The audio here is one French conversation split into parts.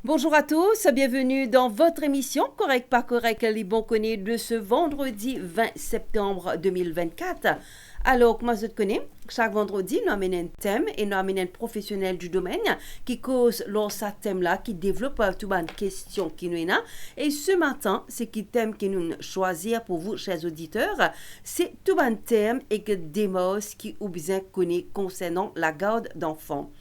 Bonjour à tous, bienvenue dans votre émission Correct pas correct, les bons connaît de ce vendredi 20 septembre 2024. Alors, comment je te connais? Chaque vendredi, nous amenons un thème et nous amenons un professionnel du domaine qui cause lors ce thème-là, qui développe tout une question qui nous est là. Et ce matin, c'est qui thème que nous choisir pour vous, chers auditeurs, c'est tout un thème et que des mots qui ou bien connaît concernant la garde d'enfants.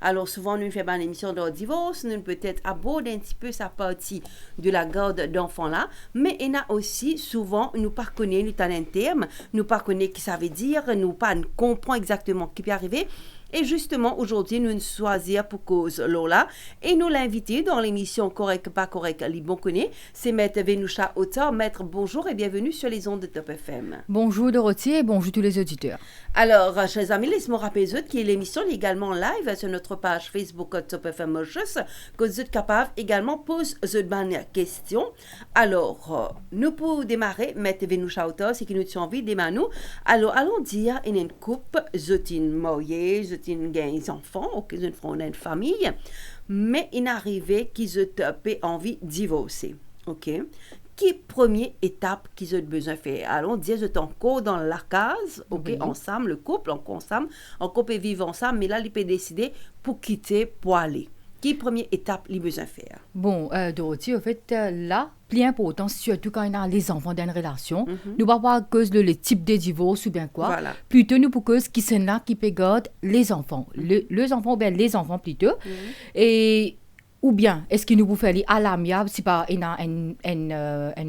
Alors souvent, nous faisons une émission de divorce, nous peut-être aborder un petit peu sa partie de la garde d'enfants là, mais il y a aussi souvent, nous ne connaissons pas un terme, nous ne connaissons pas ce que ça veut dire, nous ne comprenons exactement ce qui peut arriver. Et justement, aujourd'hui, nous choisir pour cause Lola et nous l'inviter dans l'émission Correct pas correct, les bons connaît, c'est Maître Vénoucha Auteur. Maître, bonjour et bienvenue sur les ondes de Top FM. Bonjour Dorothée et bonjour tous les auditeurs. Alors, chers amis, laissez-moi rappeler que l'émission est également live sur notre page Facebook Top FM Mauritius, que vous êtes capable également poser une question. Alors, nous pour démarrer, Maître Vénoucha Auteur, c'est qui nous tient envie de démarrer nous. Alors, allons dire, il y a une couple, vous êtes marié, vous êtes des enfants, ou qu'ils ont une famille, mais il arrive qu'ils ont envie de divorcer. OK? Qui première étape qu'ils ont besoin de faire? Allons dire, vous êtes encore dans la case, OK, oui. Ensemble, le couple, on couple et vivre ensemble, mais là, il peut décider pour quitter, pour aller. Qui première étape il besoin de faire? Bon, Dorothée, en fait, là, plus important, surtout quand il y a les enfants dans une relation, nous ne pas voir cause le type de divorce ou bien quoi. Voilà. Plutôt, nous pour cause qui sont là, qui peut garder les enfants. Les enfants ou bien les enfants plutôt. Et... Ou bien, est-ce qu'il nous peut faire à l'amiable, si pas il y a une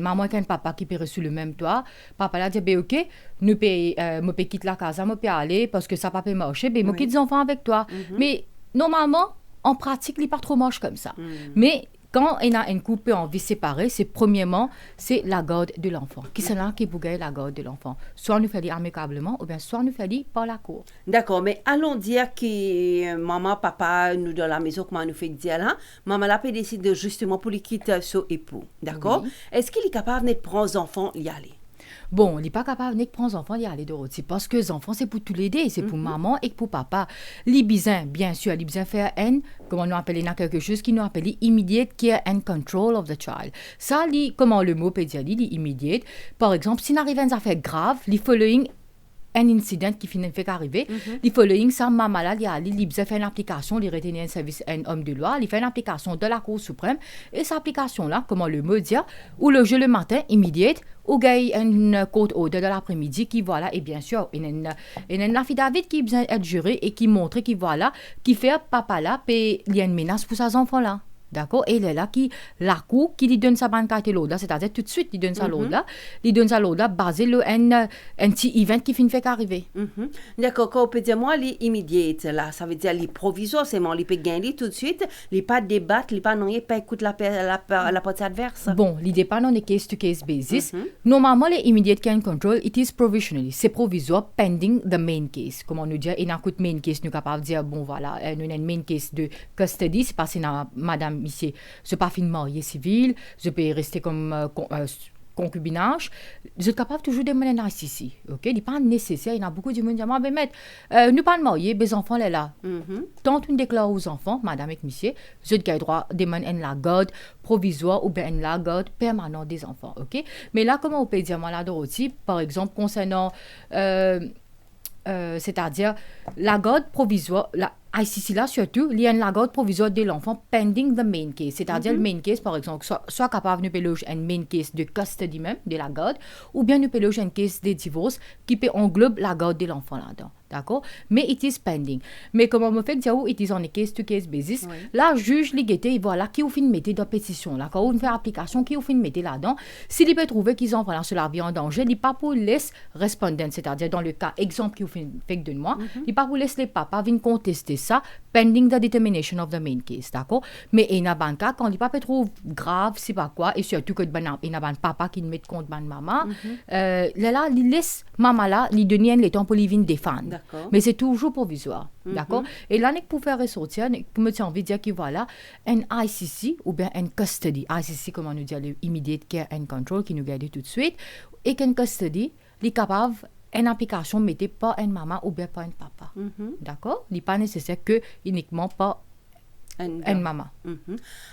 maman et un papa qui peut sur le même toit, papa là dit, ben ok, nous peut quitter la casa, nous peut aller parce que ça ne peut pas marcher, ben moi quitte les enfants avec toi. Mais normalement, en pratique, il n'est pas trop moche comme ça. Mais quand il y a un couple en vie séparée, premièrement, c'est la garde de l'enfant. Qui c'est là qui peut gagner la garde de l'enfant? Soit nous fait amicablement, ou bien soit nous fait par la cour. D'accord, mais allons dire que maman, papa, nous dans la maison, comment nous fait dire là, maman là peut décider justement pour les quitter son époux. D'accord? Oui. Est-ce qu'il est capable de prendre les enfants y aller? Bon, il n'est pas capable de prendre les enfants et aller de Dorothée parce que les enfants, c'est pour tous les deux, c'est pour maman et pour papa. Les besoins, bien sûr, les besoins faire comment nous appelle quelque chose qui nous appelle immediate care and control of the child. Ça, comment le mot peut dire, immediate. Par exemple, s'il arrive une affaire grave, les following un incident qui fait arriver, les following ça maman là il fait une application, il retient un service un homme de loi, il fait une application de la Cour suprême et cette application là, comment le mot dire, ou le jeu le matin immediate ou gagne une court order de l'après-midi qui voilà et bien sûr il y a une affidavit qui besoin être juré et qui montre qui voilà qui fait papa là il y a une menace pour ses enfants là. D'accord? Et il est là qui, la cour, qui lui donne sa banque carte l'autre, c'est-à-dire tout de suite, il donne sa l'autre là, il donne sa l'autre là, basé sur un petit event qui finit fait arriver. D'accord, quand on peut dire, moi, les immediate, là, ça veut dire les provisoires, c'est moi, il peut gagner tout de suite, il pas débattre, il pas non, il pas écouter la partie adverse. Bon, l'idée pas non, case to case basis. Normalement, les immediate can control, it is provisionally, c'est provisoire pending the main case. Comme on nous dit, il y a un coup de main case, nous capable de dire, bon, voilà, nous avons une main case de custody, c'est passé dans madame ici, je pas fin marié civil, je peux rester comme concubinage, je suis capable toujours de mener ici, ok? Il n'est pas nécessaire, il y a beaucoup de monde qui disent, mais maître, nous pas mariés, les enfants sont là. Tant une déclare aux enfants, madame et monsieur, je ai droit de mener la garde provisoire ou bien la garde permanente des enfants, ok? Mais là, comment on peut dire, moi, là, Dorothée, par exemple, concernant c'est-à-dire la garde provisoire, la ICC là surtout, il y a la garde provisoire de l'enfant pending the main case, c'est-à-dire le main case par exemple, soit capable de payer un main case de custody même de la garde, ou bien de payer un case de divorce qui peut englobe la garde de l'enfant là-dedans. D'accord? Mais it is pending. Mais comme on me fait dire, it is on a case-to-case basis, là, juge l'égalité, voilà, qui ou fin mettre dans pétition, là, quand on fait application, qui ou fin mettre là-dedans, s'il peut trouver qu'ils ont, voilà, sur la vie en danger, il pas pour laisser respondent, c'est-à-dire dans le cas, exemple, qui ou fait de moi, il pas pour laisser les papas venir contester ça, pending the determination of the main case, d'accord? Mais il y a un cas, quand il pas trop grave, c'est pas quoi, et surtout que il y a un papa qui met contre maman, là, il laisse maman là, il donne le temps pour lui venir défendre. D'accord. Mais c'est toujours provisoire. D'accord? Et là, pour faire ressortir, pour me envie de dire que voilà, un ICC ou bien un custody. ICC, comment nous dire, le Immediate Care and Control, qui nous garde tout de suite, et qu'un custody, il est capable une application mettée par une maman ou bien par un papa. D'accord? Il n'est pas nécessaire que uniquement par une maman.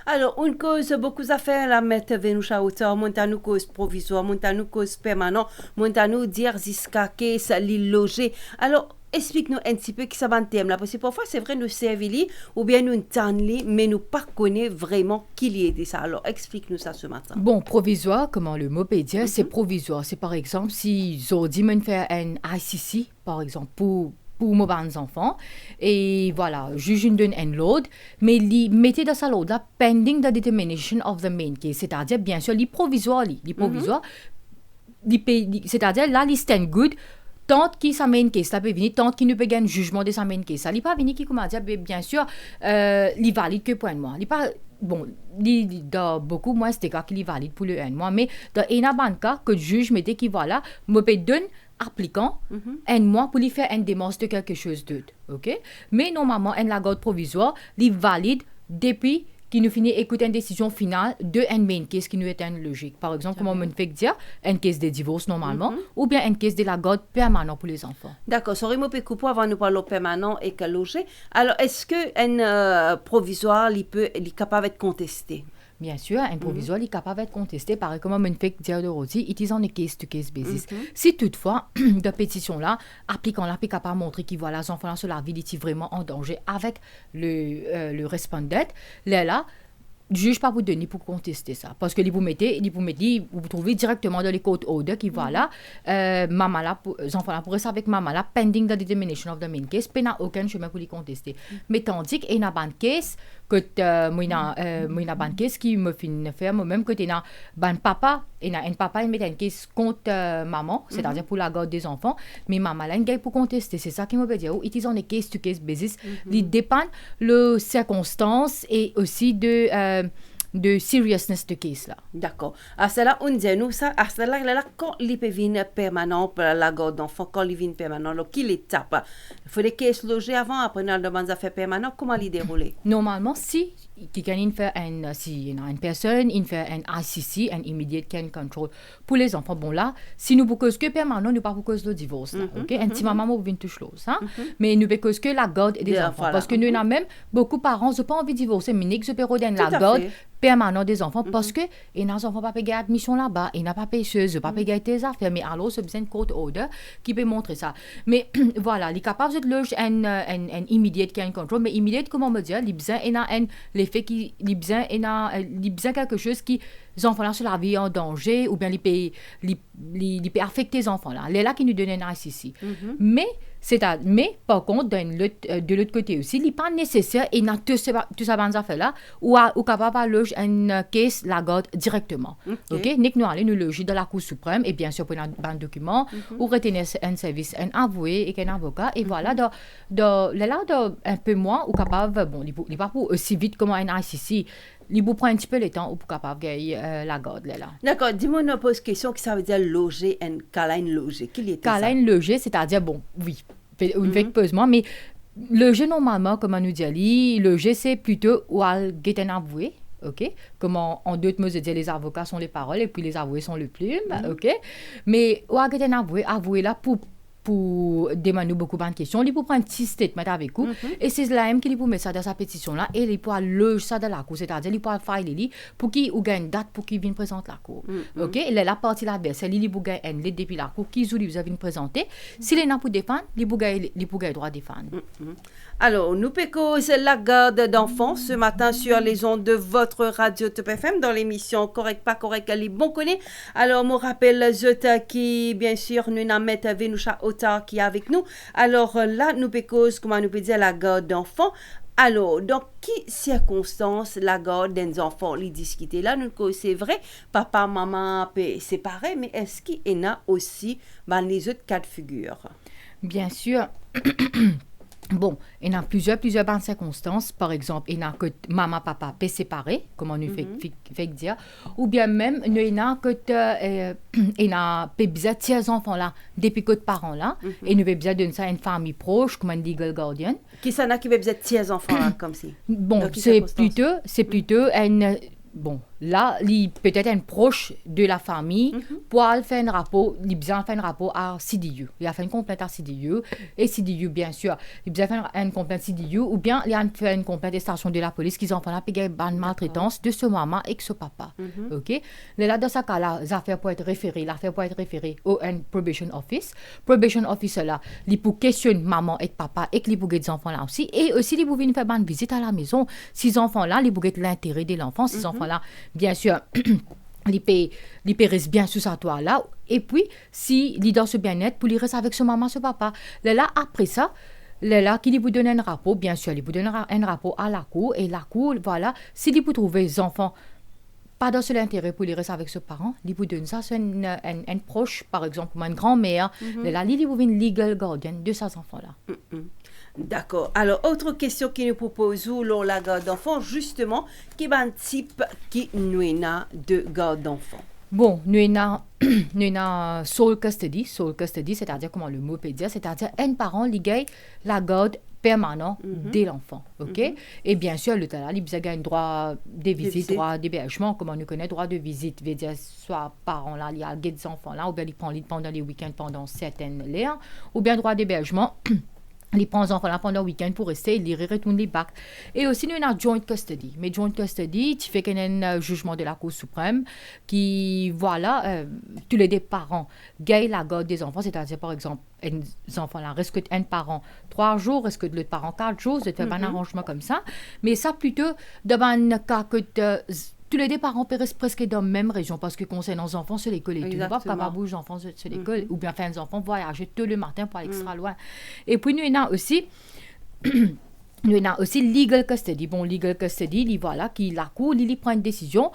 Alors, une cause, beaucoup d'affaires, la mettre venus à hauteur, montanou cause provisoire, montanou cause permanent, montanou dire jusqu'à qu'est-ce l'île logé. Alors, explique-nous un petit peu qui ça va en thème là, parce que parfois c'est vrai nous servir ou bien nous entendre, mais nous pas connaître vraiment qui y était ça. Alors, explique-nous ça ce matin. Bon, provisoire, comment le mot peut dire, c'est provisoire. C'est par exemple, si Zordi me fait un ICC, par exemple, pour mes enfants, et voilà, juge une donne un load, mais il mettez dans sa load là, pending the determination of the main case, c'est-à-dire, bien sûr, les provisoires, c'est-à-dire, là, les stand good, tant qui sa main case, ça peut venir, tant qui ne peut gagner jugement de sa main case, ça, il pas venir qui, comment dire, bien sûr, il valide que point de moi. Il pas, bon, dans beaucoup moins, c'est des cas qui valide pour le 1 mois, mais dans un cas, que le juge mettait qui, voilà, me peut donner applicant un mois pour lui faire une démarche de quelque chose d'autre, ok? Mais normalement, un la garde provisoire, il valide depuis qu'il nous finit écouter une décision finale de un main case qui nous est une logique. Par exemple, comme on me fait dire, un case de divorce normalement, ou bien un case de la garde permanent pour les enfants. D'accord, sorry, moi, couper avant de parler permanent et que logé. Alors, est-ce que un provisoire, il est capable d'être contesté? Bien sûr, un provisoire est capable d'être contesté par comme on fait dire de Rosy, it is on a case-to-case basis. Si toutefois, de pétition-là, appliquant-là, est capable de montrer qu'il voit les enfants sur la vie, est vraiment en danger avec le respondent, là, le juge pas vous donner pour contester ça. Parce que vous trouvez directement dans les court order qui voilà, maman là, les enfants là, pour rester avec maman là, pending the determination of the main case, il n'y a aucun chemin pour les contester. Mais tandis qu'il y a une case, que moi, il y a une case qui me fait faire, moi-même, que il y a un papa, il y a un papa, il met une case contre maman, c'est-à-dire pour la garde des enfants, mais maman là, il y a pour contester. C'est ça qui me veut dire. It is on a case-to-case basis. Il dépend de circonstances et aussi de seriousness de case là. D'accord. À cela, on dit nous ça, à cela, quand il peut venir permanent pour la garde d'enfants, quand il vient permanent, alors qui l'étape? Il faut des cases logées avant, après on demande à faire permanent, comment il déroule? Normalement, si il fait si il y a une personne, il fait un ICC, un Immediate Care Control pour les enfants. Bon là, si nous ne cause que permanent, nous pas pour cause de divorce là, ok? Un petit maman vous vient tout chose, hein? Mais nous ne cause que la garde des enfants, voilà. parce que nous avons même beaucoup de parents, ils n'ont pas envie de divorcer, mais nous avons la garde permanent des enfants parce que les enfants pas payer admission là-bas, ils n'ont pas payé choses, pas payer tes affaires, mais alors c'est besoin de court order qui peut montrer ça. Mais voilà, il est capable de loger un Immediate Care Control, mais immediate comment me dire, il besoin l'effet qui il besoin quelque chose qui les enfants là sur la vie en danger ou bien il peut affecter les enfants là. Les là qui nous donnent un ICC. Mais par contre de l'autre côté aussi, il n'est pas nécessaire et n'a tout ça affaire là ou capable de loger une caisse la garde directement. OK, nous aller nous loger dans la Cour suprême et bien sûr pour un document ou retenir un service un avoué et un avocat et voilà là un peu moins ou capable bon il pas pour aussi vite comme un ICC. Il vous prend un petit peu le temps pour capable gagner la garde là. D'accord, dis-moi une pose question qui ça veut dire loger un câlin loger. Qui était ça? Câlin loger, c'est-à-dire bon, oui, une fait pesement, mais loger normalement comme on nous dit, loger c'est plutôt où al get un avoué. OK, comment en d'autres mots dire les avocats sont les paroles et puis les avoués sont les plumes, OK? Mais où al get un avoué là pour demander beaucoup de questions, il peut prendre un petit statement avec vous et c'est là même qu'il peut mettre ça dans sa pétition là et il peut loger ça dans la cour, c'est-à-dire il peut filer pour qu'il gagne une date pour qu'il vienne présenter la cour. OK, et la partie là c'est il peut gagner une lettre depuis la cour qui vous vient présenter. S'il est là pour défendre, il peut gagner droit de défendre. Alors, nous pécons la garde d'enfants ce matin sur les ondes de votre radio Top FM dans l'émission Correct pas correct les bons connaît. Alors, me rappelle Zota qui bien sûr nous n'amet Venusha Otar qui est avec nous. Alors là, nous pécons comment nous peut dire la garde d'enfants. Alors, dans quelles circonstances la garde des enfants les discuter? Là, nous c'est vrai, papa, maman peut séparer, mais est-ce qu'il y en a aussi les autres cas de figure? Bien sûr. Bon, il y a plusieurs bonnes circonstances. Par exemple, il y a que maman, papa peut séparer, comme on nous fait dire. Ou bien même, il y a que il y a besoin de ces enfants-là, depuis que de parents-là. Et nous avons besoin d'une famille proche, comme un legal guardian. Qui s'en a qui besoin de ces enfants-là, comme si? Bon, c'est plutôt un... Bon, là, peut-être un proche de la famille pour aller faire un rapport, il besoin faire un rapport à CDU. Il a fait une complainte à CDU et CDU bien sûr, il besoin faire une complainte CDU ou bien il a fait une complainte des stations de la police qu'ils ont fait une maltraitance de ce maman et de ce papa. OK? Là dans ce cas-là, l'affaire peut être référée au probation office. Probation office là, il peut questionner maman et papa et les pour des enfants là aussi et aussi il peut venir faire une visite à la maison. Ces enfants là, ils peuvent l'intérêt de l'enfant, ces enfants là bien sûr, il reste bien sous sa toile là. Et puis, si il dans ce bien-être, pour il reste avec ce maman, ce papa. Là, après ça, là, qu'il vous donne un rapport, bien sûr, il vous donne un rapport à la cour. Et la cour, voilà, s'il peut trouver les enfants pas dans seul intérêt pour les rester avec ce parent, il vous donne ça, c'est un proche, par exemple, une grand-mère. Là, il vous donne une legal guardian de ces enfants-là. D'accord. Alors, autre question qui nous propose où l'on la garde d'enfants, justement, qui est un type qui nous a de garde d'enfants? Bon, nous avons sole custody, c'est-à-dire comment le mot peut dire, c'est-à-dire un parent qui a la garde permanente de l'enfant, ok? Et bien sûr, le talent, il a un droit de visite, droit d'hébergement, comme on nous connaît, droit de visite, veut dire soit parent là, il y a des enfants là, ou bien il prend pendant les week-ends pendant certaines heures, ou bien droit d'hébergement. Il prend les enfants là pendant le week-end pour rester, il retourne les bacs. Et aussi, nous avons joint custody. Mais joint custody, tu fais qu'il y a un jugement de la Cour suprême qui, voilà, tous les deux parents gagnent la garde des enfants, c'est-à-dire, par exemple, les enfants là, reste un parent 3 jours, reste que l'autre parent 4 jours, c'est un arrangement comme ça. Mais ça, plutôt, dans un cas que tous les deux parents restent presque dans la même région parce que concernant les enfants, c'est l'école et tout. Pas capable bouger les enfants sur l'école ou bien faire les enfants voyager tout le matin pour aller extra loin. Et puis, nous avons aussi legal custody. Bon, legal custody, voilà, qui la cour, il prend une décision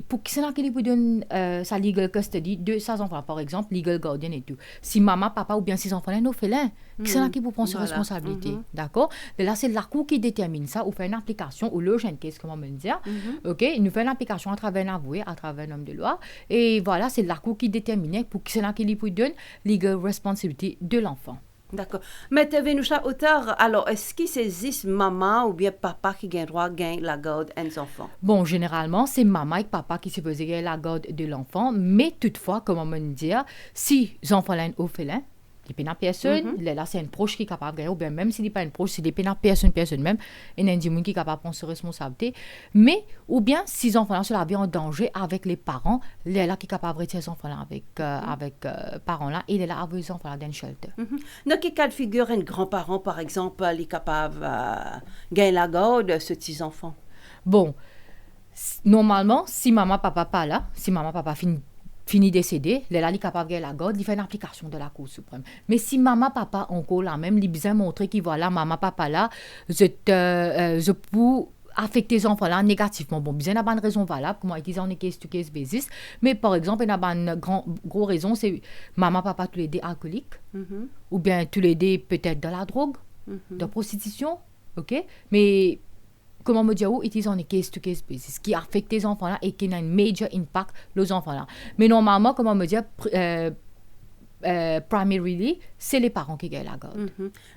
pour qu'il vous donne sa legal custody de ses enfants. Par exemple, legal guardian et tout. Si maman, papa ou bien ses enfants, nous fait l'un, c'est qui vous prend ses responsabilités. D'accord? Et là, c'est la cour qui détermine ça, ou fait une application, ou le jeune case, comment on veut dire. OK? Il nous fait une application à travers un avoué, à travers un homme de loi. Et voilà, c'est la cour qui détermine pour qu'il vous donne legal responsibility de l'enfant. D'accord. Mais Venusha Auteur, alors, est-ce qu'il existe maman ou bien papa qui gagne droit gagne la garde des enfants? Bon, généralement, c'est maman et papa qui supposent gagner la garde de l'enfant, mais toutefois, comme on me dit, si les enfants ont un orphelin, il n'y a pas personne, là c'est un proche qui est capable de gagner, ou bien même s'il n'est pas un proche, s'il n'y a pas personne même, il y a un qui est capable de prendre ses responsabilités. Mais, ou bien, si les enfants sont en danger avec les parents, il est là qui est capable de retirer les enfants avec parents-là, et il est là avec les enfants dans le shelter. Dans quel cas de figure, un grand-parent, par exemple, est capable de gagner la garde de ce petit enfant? Bon, normalement, si maman, papa pas là, si maman, papa fini décédé, il est capable de la garde, il fait une application de la Cour suprême. Mais si maman, papa encore là, même, il besoin montrer qu'il voilà, maman, papa là, je peux affecter les enfants là négativement. Bon, bien, il y a une raison valable, comment ils disent en case-to-case basis. Mais par exemple, il y a une grosse raison, c'est maman, papa, tous les deux alcooliques, ou bien tous les deux peut-être de la drogue, de la prostitution, ok? Mais comment me dire où it is on a case-to-case basis, qui affecte les enfants-là et qui a un major impact les enfants-là. Mais normalement, comment me dire, primarily, c'est les parents qui gagnent la garde.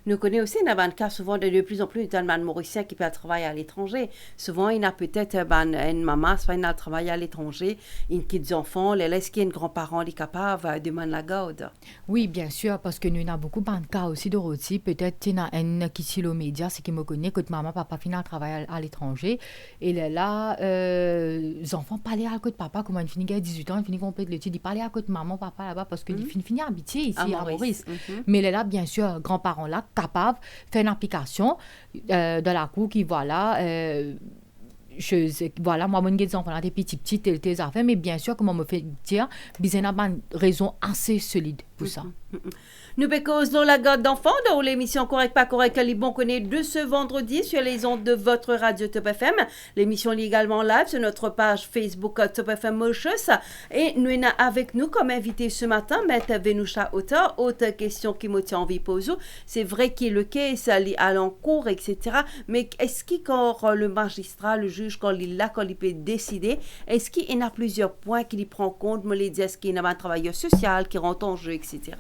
Nous connaissons aussi un cas souvent de plus en plus d'un mauricien qui peut travailler à l'étranger. Souvent, il y a peut-être une maman, soit il travaille à l'étranger, il quitte des enfants, est-ce qu'il y a un grand-parent qui est capable de demander la garde? Oui, bien sûr, parce que nous avons beaucoup de cas aussi de rôti. Peut-être il y en a un qui est sur les médias, c'est qui me connaît, que maman, papa finit à travailler à l'étranger. Et là, les enfants parlent à côté de papa, comme il finit à 18 ans, il finit complètement l'étude, il parle à côté de maman, papa là-bas, parce qu'il finit habitué ici à Maurice. Mais là, bien sûr, grands-parents là, capables de faire une application de la cour qui, voilà, voilà, moi, mon enfants là, des petits, des affaires, mais bien sûr, comme on me fait dire, il y a une raison assez solide pour ça. Nous causons la garde d'enfants dans l'émission Correct pas correct les bons connaît de ce vendredi sur les ondes de votre radio Top FM. L'émission est également live sur notre page Facebook Top FM Mauritius. Et nous avons avec nous comme invité ce matin Maître Venusha Auteur. Autre question qui me tient envie de poser, c'est vrai qu'il y a le cas, ça allait en cours, etc. Mais est-ce que quand le magistrat, le juge, quand il peut décider, est-ce qu'il y a plusieurs points qu'il prend en compte, me les dit, est-ce qu'il y a un travailleur social qui rentre en jeu, etc.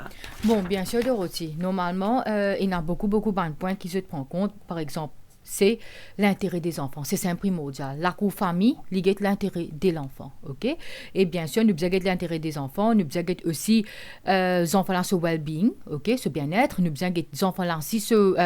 Bon, bien sûr, Dorothy. Normalement, il y a beaucoup de points qui se prennent en compte. Par exemple, c'est l'intérêt des enfants. C'est un primordial. La cour famille, il y a l'intérêt de l'enfant. OK? Et bien sûr, nous avons l'intérêt des enfants. Nous avons aussi les enfants là sur well-being, OK? Ce bien-être. Nous avons les enfants là aussi sur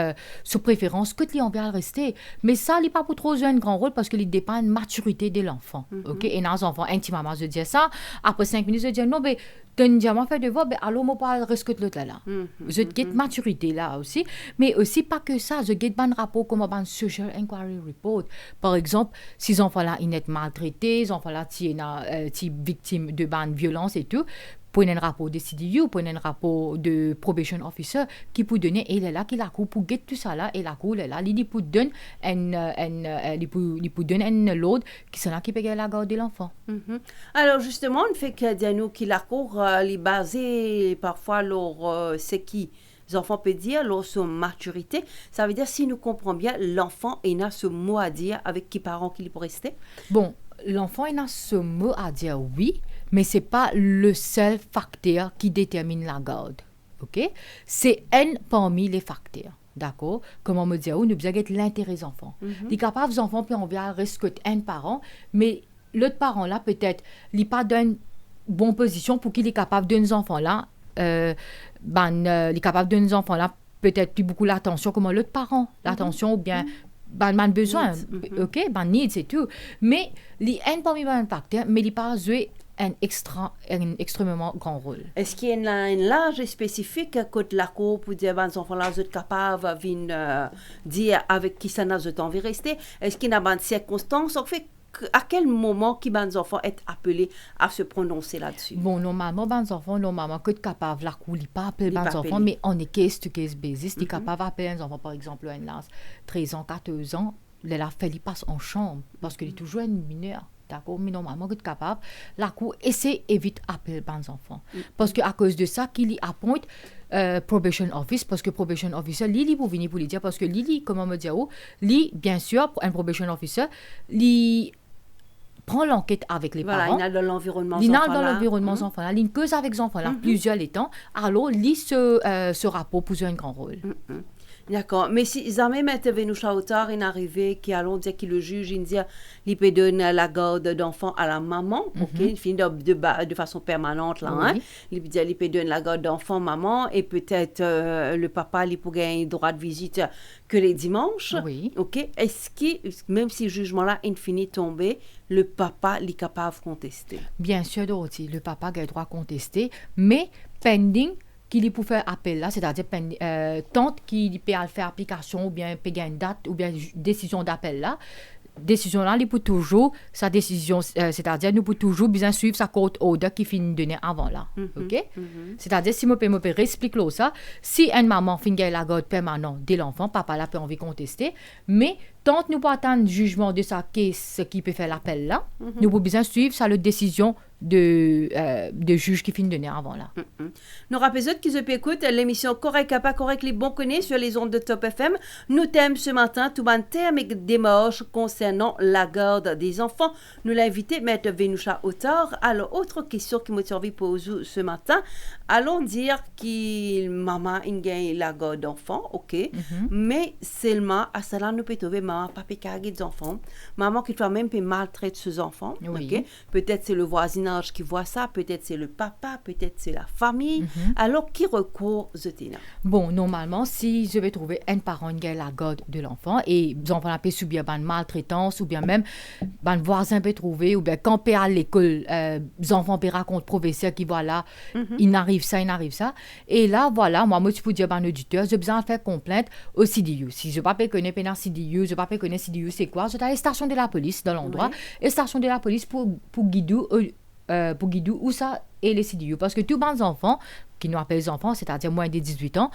préférence. Que les envers rester. Mais ça, il n'est pas pour trop jouer un grand rôle parce qu'il dépend de la maturité de l'enfant. OK? Et dans les enfants, intimement, je dis ça. Après 5 minutes, je dis non, mais d'un diamant fait de voir, ben alors moi pas risque de l'autre là. Je get maturité là aussi, mais aussi pas que ça, je get ban rapport comme ban social inquiry report. Par exemple, si les enfants là ils sont maltraités, les enfants là sont victimes de ban violence et tout, pour un rapport de CDU, pour un rapport de probation officer qui peut donner, et il est là qui la cour pour get tout ça là, et la cour est là, il peut donner un load qui sont là qui peut la garde de l'enfant. Alors justement, on fait que nous qui la cour les basée parfois leur c'est qui les enfants peuvent dire leur son maturité, ça veut dire si nous comprenons bien l'enfant il a ce mot à dire avec qui parents qui peut rester. Bon, l'enfant il a ce mot à dire oui, mais c'est pas le seul facteur qui détermine la garde. OK? C'est un parmi les facteurs. D'accord? Comme on me dit, nous avons l'intérêt des enfants. Les capables enfants peuvent envers rester un parent, mais l'autre parent là peut-être il pas dans une bonne position pour qu'il est capable de nos enfants là il est capable de nos enfants là peut-être plus beaucoup l'attention comme l'autre parent l'attention ou bien besoin OK needs et tout, mais il est un parmi les facteurs, mais il pas joué un extrêmement grand rôle. Est-ce qu'il y a un âge spécifique que la cour pour dire que les enfants là sont capables de dire avec qui ça n'a pas envie de rester? Est-ce qu'il y a des circonstances en fait à quel moment qui les enfants est appelés à se prononcer là-dessus? Bon, normalement, les enfants, que capable la cour, il pas appeler les enfants, mais on est case to case basis. Il est capable d'appeler les enfants, par exemple, un âge 13 ans, 14 ans, il passe en chambre parce qu'il est toujours un mineur. D'accord, mais normalement, que capable, la cour essaie évite appeler les enfants. Parce qu'à cause de ça, qu'il y appointe probation office, parce que probation officer, il pour venir pour lui dire, parce que lui, comment me dire, lui, bien sûr, un probation officer, lui prend l'enquête avec les parents. Il est dans l'environnement des enfants là. Il cause avec les enfants là, plusieurs les temps. Alors, lui, ce rapport pose un grand rôle. D'accord. Mais si jamais maintenant nous chautard une arrivée qui allons dire que le juge il dit il peut donner la garde d'enfant à la maman, OK, il finit de façon permanente là, hein. Il peut dire il peut donner la garde d'enfant maman et peut-être le papa il peut gagner droit de visite que les dimanches. Oui. OK. Est-ce que même si le jugement là est fini tombé, le papa est capable de contester? Bien sûr, Dorothy, le papa a le droit de contester, mais pending qu'il peut faire appel là, c'est-à-dire tant qu'il peut faire application ou bien payer une date ou bien décision d'appel là, décision là, il peut toujours sa décision, c'est-à-dire nous peut toujours bien suivre sa court order qui finit de donner avant là, ok? C'est-à-dire si moi peux explique ça, si une maman finit la garde permanente de l'enfant, papa là peut envie contester, mais tant nous pas attendre jugement de sa case qui peut faire l'appel là, nous pouvons bien suivre sa décision de juge qui finit de donner avant là. Nous rappelons qui se écoutent l'émission Correct à pas correct les bons connaît sur les ondes de Top FM. Nous thèmes ce matin tout un terme et démarche concernant la garde des enfants. Nous l'invité Maître Vénoucha Autor. Alors autre question qui m'a servi pour vous ce matin. Allons dire que maman gagne la garde d'enfants, ok, mais seulement à cela nous peut trouver maman papa qui des enfants, maman qui toi-même peut maltraiter ses enfants, ok. Peut-être c'est le voisinage qui voit ça, peut-être c'est le papa, peut-être c'est la famille. Alors qui recourt Zotina? Bon, normalement, si je vais trouver un parent qui a la garde de l'enfant et les enfants peuvent subir une maltraitance ou bien même un voisin peut trouver ou bien quand peut à l'école, les enfants peuvent raconter professeur qui voilà, il n'arrive ça. Et là, voilà, moi, je peux dire à un auditeur, j'ai besoin de faire complainte au CDU. Si je ne peux pas connaître CDU, je ne peux pas connaître CDU, c'est quoi? C'est la station de la police dans l'endroit. Et station de la police pour guider où ça et les CDU. Parce que tous les enfants, qui nous appellent les enfants, c'est-à-dire moins de 18 ans,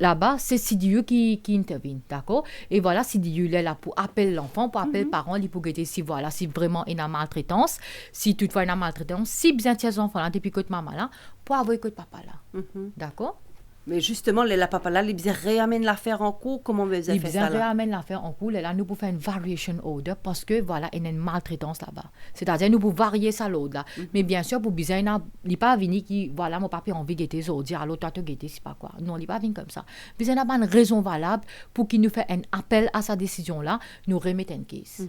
là-bas, c'est CDU qui intervient, d'accord? Et voilà, CDU est là pour appeler l'enfant, pour appeler le parent, pour guetter si voilà, si vraiment il y a maltraitance, si toutefois il y a maltraitance, si bien ces enfants là, depuis que maman là, pour avoir que papa là. D'accord? Mais justement, la papa là, ils réamènent l'affaire en cours. Comment vous avez fait ça là? Ils réamènent l'affaire en cours. Là, nous pouvons faire une variation order parce que voilà, il y a une maltraitance là-bas. C'est-à-dire, nous pouvons varier ça l'autre là. Mais bien sûr, pour bizarre, il n'est pas venu qui, voilà, mon papier a envie de guetter, dire alors toi, tu guetter, c'est pas quoi. Non, il n'est pas venu comme ça. Bizarre, il n'a pas une raison valable pour qu'il nous fasse un appel à sa décision là, nous remettre une case.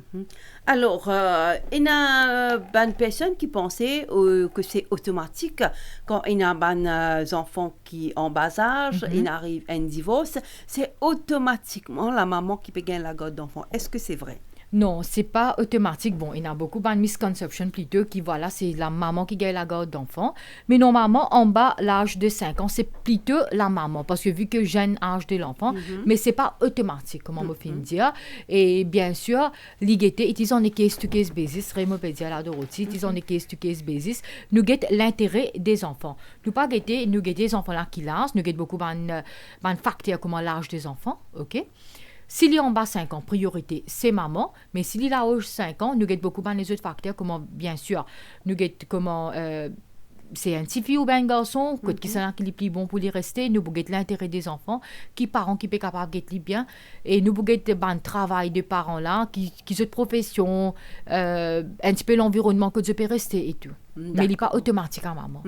Alors, il y a une personne qui pensait que c'est automatique quand il y a des enfants qui en bas âge, il arrive un divorce, c'est automatiquement la maman qui peut gagner la garde d'enfant. Est-ce que c'est vrai? Non, c'est pas automatique. Bon, il y a beaucoup de misconceptions plutôt qui, voilà, c'est la maman qui gagne la garde d'enfant. Mais normalement, en bas, l'âge de 5 ans, c'est plutôt la maman. Parce que vu que j'ai l'âge de l'enfant, mais c'est pas automatique, comme on me fait dire. Et bien sûr, l'égalité, ils ont des case-to-case basis, Raymond peut dire là de Dorothy, ils ont des case-to-case basis. Nous guettons l'intérêt des enfants. Nous pas guetter, nous guettons les enfants là qui lancent, nous guettons beaucoup de facteurs comme l'âge des enfants, ok? S'il est en bas 5 ans, priorité, c'est maman. Mais s'il est là haut 5 ans, nous guettons beaucoup les autres facteurs, comme bien sûr, nous guettons comment c'est un petit fille ou bien un garçon, qui sont qui est plus bon pour les rester, nous guettons l'intérêt des enfants, qui parents qui sont capables de guetter bien, et nous guettons le travail des parents là, qui ont une profession, un petit peu l'environnement que tu peux rester et tout. Mais il n'est pas automatique à maman.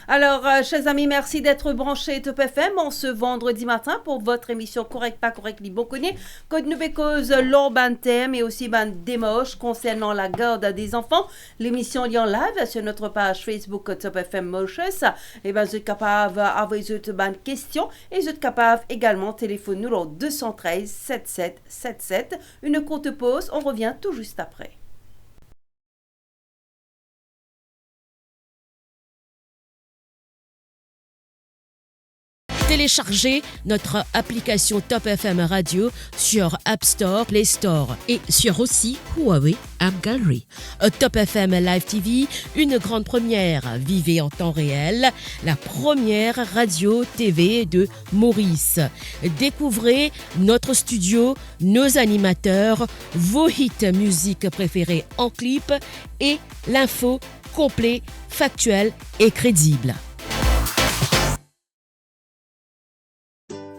Alors, chers amis, merci d'être branchés Top FM en ce vendredi matin pour votre émission Correct, pas correct, li bon connaît. Code nous cause l'urban thème et aussi démoche concernant la garde des enfants. L'émission est en live sur notre page Facebook Top FM Moches. Et vous êtes capable d'avoir des questions et vous êtes capable également de téléphoner nous au 213 77 77. Une courte pause, on revient tout juste après. Téléchargez notre application Top FM Radio sur App Store, Play Store et sur aussi Huawei App Gallery. Top FM Live TV, une grande première. Vivez en temps réel la première radio TV de Maurice. Découvrez notre studio, nos animateurs, vos hits musique préférés en clip et l'info complet, factuelle et crédible.